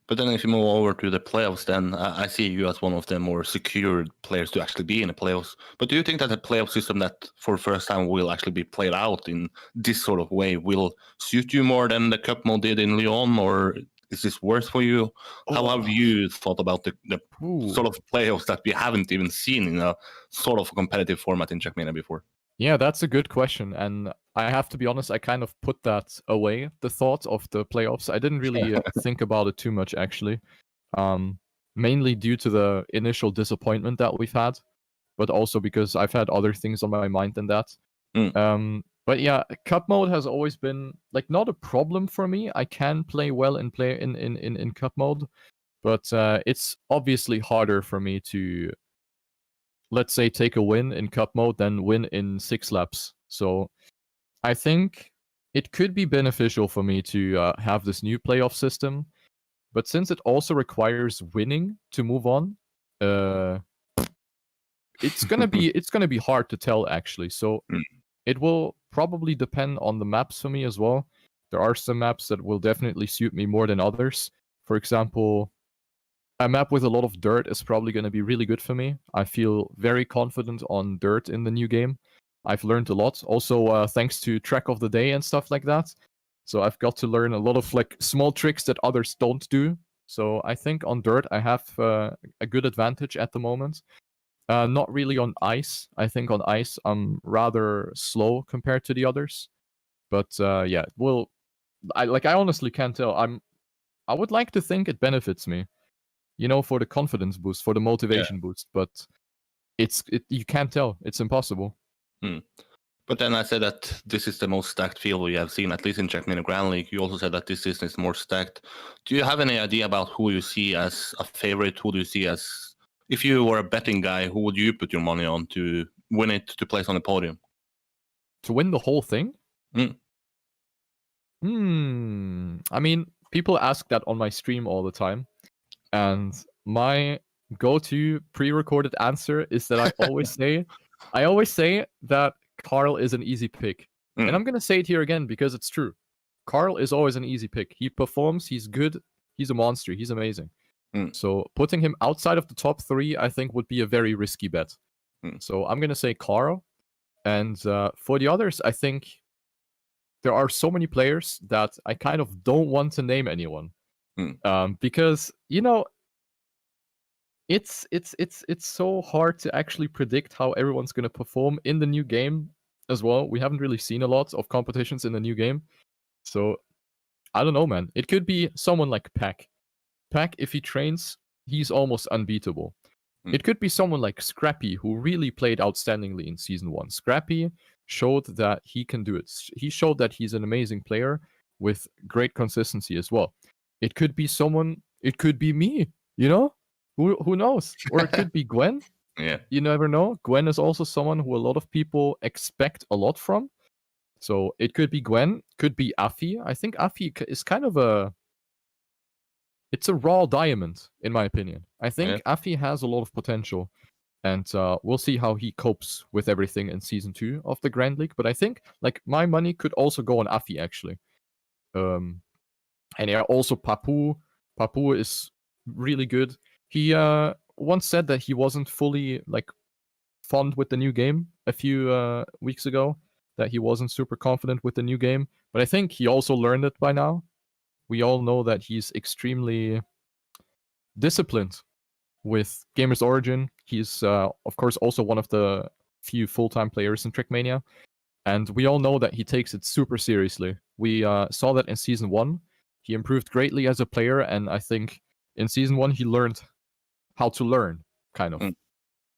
But then if you move over to the playoffs, then I see you as one of the more secured players to actually be in the playoffs. But do you think that the playoff system that for the first time will actually be played out in this sort of way will suit you more than the Cup mode did in Lyon, or is this worse for you? How have you thought about the sort of playoffs that we haven't even seen in a sort of competitive format in Trackmania before? Yeah, that's a good question. And I have to be honest, I kind of put that away, the thought of the playoffs. I didn't really think about it too much, actually. Mainly due to the initial disappointment that we've had, but also because I've had other things on my mind than that. But yeah, cup mode has always been like not a problem for me. I can play well and play in cup mode, but it's obviously harder for me to, let's say, take a win in cup mode than win in 6 laps. So I think it could be beneficial for me to have this new playoff system, but since it also requires winning to move on, it's gonna be hard to tell actually. So it will probably depend on the maps for me as well. There are some maps that will definitely suit me more than others. For example, a map with a lot of dirt is probably going to be really good for me. I feel very confident on dirt in the new game. I've learned a lot. Also, thanks to Track of the Day and stuff like that. So I've got to learn a lot of like small tricks that others don't do. So I think on dirt I have a good advantage at the moment. Not really on ice. I think on ice I'm rather slow compared to the others. But yeah, well, I honestly can't tell. I would like to think it benefits me, you know, for the confidence boost, for the motivation boost. But you can't tell. It's impossible. But then I said that this is the most stacked field we have seen, at least in Trackmania Grand League. You also said that this season is more stacked. Do you have any idea about who you see as a favorite? Who do you see as, if you were a betting guy, who would you put your money on to win it, to place on the podium? To win the whole thing? I mean, people ask that on my stream all the time. And my go-to pre-recorded answer is that I always say that Carl is an easy pick. And I'm going to say it here again because it's true. Carl is always an easy pick. He performs, he's good, he's a monster, he's amazing. So putting him outside of the top 3, I think, would be a very risky bet. So I'm going to say Carl. And for the others, I think there are so many players that I kind of don't want to name anyone. Because, you know, it's so hard to actually predict how everyone's going to perform in the new game as well. We haven't really seen a lot of competitions in the new game. So I don't know, man. It could be someone like Pack. Pack, if he trains, he's almost unbeatable. It could be someone like Scrapie, who really played outstandingly in Season 1. Scrapie showed that he can do it. He showed that he's an amazing player with great consistency as well. It could be someone, it could be me, you know? Who knows? Or it could be Gwen. Yeah. You never know. Gwen is also someone who a lot of people expect a lot from. So it could be Gwen, could be Affi. I think Affi is kind of it's a raw diamond, in my opinion. I think Affi has a lot of potential. And we'll see how he copes with everything in Season 2 of the Grand League. But I think, like, my money could also go on Affi, actually. And yeah, also Papou. Papou is really good. He once said that he wasn't fully, like, fond with the new game a few weeks ago. That he wasn't super confident with the new game. But I think he also learned it by now. We all know that he's extremely disciplined with Gamers Origin. He's, of course, also one of the few full-time players in Trackmania. And we all know that he takes it super seriously. We saw that in Season 1. He improved greatly as a player, and I think in Season 1 he learned how to learn, kind of.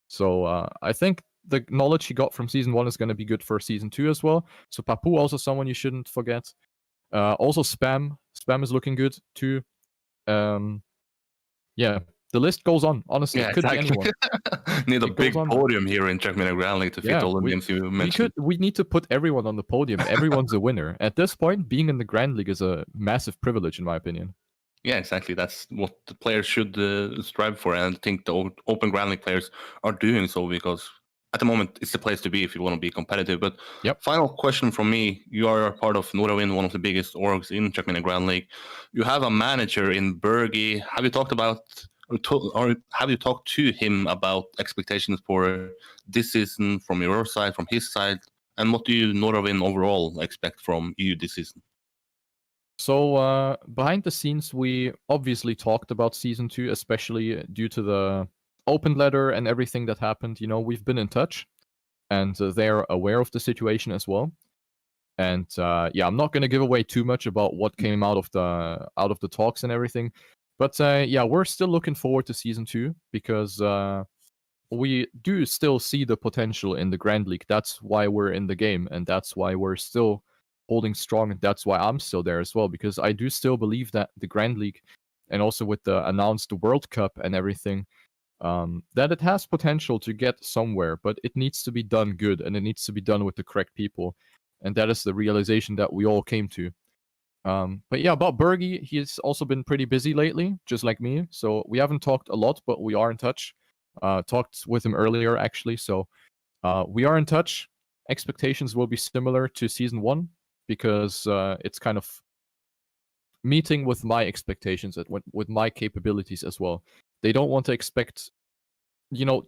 So I think the knowledge he got from Season 1 is going to be good for Season 2 as well. So Papou, also someone you shouldn't forget. Also Spam. Spam is looking good too. Yeah, the list goes on. Honestly, it could be anyone. Need a big podium here in Trackmania Grand League to fit all the names you mentioned. We need to put everyone on the podium. Everyone's a winner. At this point, being in the Grand League is a massive privilege, in my opinion. Yeah, exactly. That's what the players should strive for, and I think the Open Grand League players are doing so, because at the moment it's the place to be if you want to be competitive. But final question from me: you are part of Nordawind, one of the biggest orgs in Trackmania Grand League. You have a manager in Bergie. Have you talked about, or have you talked to him about expectations for this season from your side, from his side, and what do you Nordawind overall expect from you this season? So behind the scenes, we obviously talked about Season 2, especially due to the open letter and everything that happened. You know, we've been in touch, and they're aware of the situation as well. And yeah, I'm not going to give away too much about what came out of the talks and everything. But yeah, we're still looking forward to Season 2 because, well, we do still see the potential in the Grand League. That's why we're in the game, and that's why we're still holding strong, and that's why I'm still there as well, because I do still believe that the Grand League, and also with the announced World Cup and everything, that it has potential to get somewhere, but it needs to be done good, and it needs to be done with the correct people, and that is the realization that we all came to. But yeah, about Bergie, he's also been pretty busy lately, just like me, so we haven't talked a lot, but we are in touch. Talked with him earlier, actually, so we are in touch. Expectations will be similar to Season 1, because it's kind of meeting with my expectations, with my capabilities as well. They don't want to expect,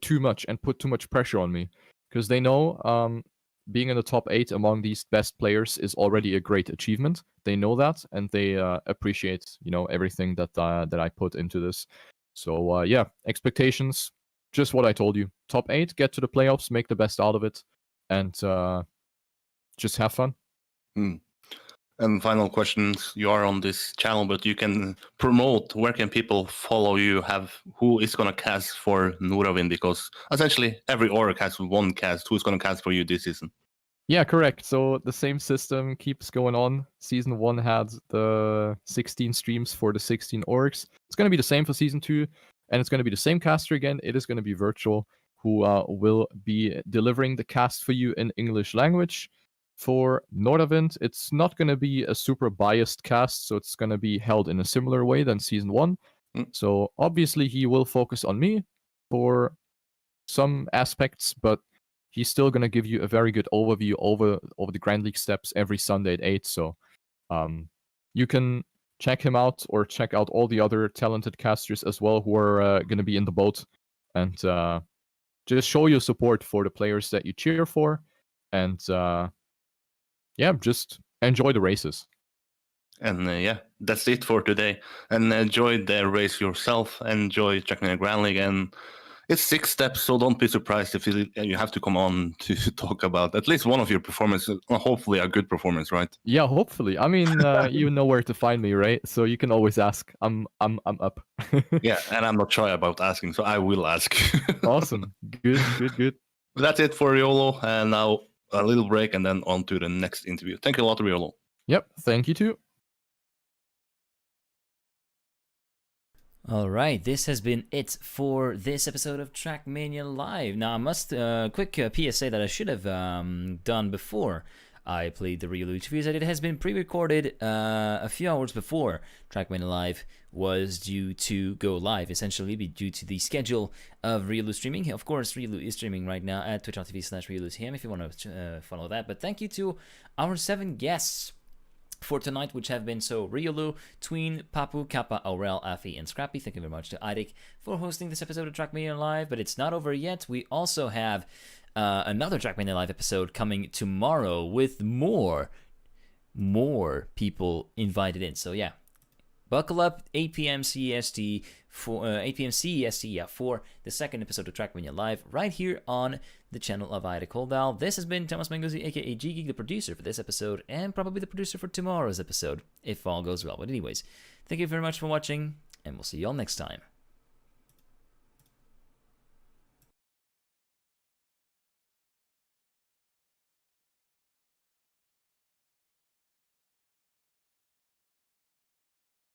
too much and put too much pressure on me, because they know being in the top 8 among these best players is already a great achievement. They know that, and they appreciate, everything that I put into this. So yeah, expectations, just what I told you. Top 8, get to the playoffs, make the best out of it, and just have fun. And final questions. You are on this channel, but you can promote. Where can people follow you? Who is going to cast for Nordavind? Because essentially every org has one cast. Who's going to cast for you this season? Yeah, correct. So the same system keeps going on. Season 1 had the 16 streams for the 16 orgs. It's going to be the same for Season 2, and it's going to be the same caster again. It is going to be Virtual, who will be delivering the cast for you in English language. For Nordavind, it's not going to be a super biased cast, so it's going to be held in a similar way than Season 1. So obviously he will focus on me for some aspects, but he's still going to give you a very good overview over the Grand League steps every Sunday at 8. So you can check him out, or check out all the other talented casters as well who are going to be in the boat, and just show your support for the players that you cheer for, and yeah, just enjoy the races. And yeah, that's it for today. And enjoy the race yourself. Enjoy Trackmania Grand League. And it's 6 steps, so don't be surprised if you have to come on to talk about at least one of your performances. Hopefully a good performance, right? Yeah, hopefully. I mean, you know where to find me, right? So you can always ask. I'm up. Yeah, and I'm not shy about asking, so I will ask. Awesome. Good. That's it for riolu. And now a little break, and then on to the next interview. Thank you a lot, riolu. Yep, thank you too. All right, this has been it for this episode of Trackmania Live. Now, I must quick PSA that I should have done before I played the riolu interviews. That it has been pre-recorded a few hours before Trackmania Live was due to go live, essentially due to the schedule of riolu streaming. Of course, riolu is streaming right now at twitch.tv/riolutm if you want to follow that. But thank you to our 7 guests for tonight, which have been riolu, Tween, Papou, Kappa, Aurel, Affi, and Scrapie. Thank you very much to Eirik for hosting this episode of Trackmania Live. But it's not over yet. We also have another Trackmania Live episode coming tomorrow with more people invited in. So yeah, buckle up, 8 p.m. CEST for 8 p.m. CEST for the second episode of Trackmania Live right here on the channel of Eirik Holdal. This has been Thomas Mangosi, aka G-Geek, the producer for this episode, and probably the producer for tomorrow's episode, if all goes well. But anyways, thank you very much for watching, and we'll see you all next time.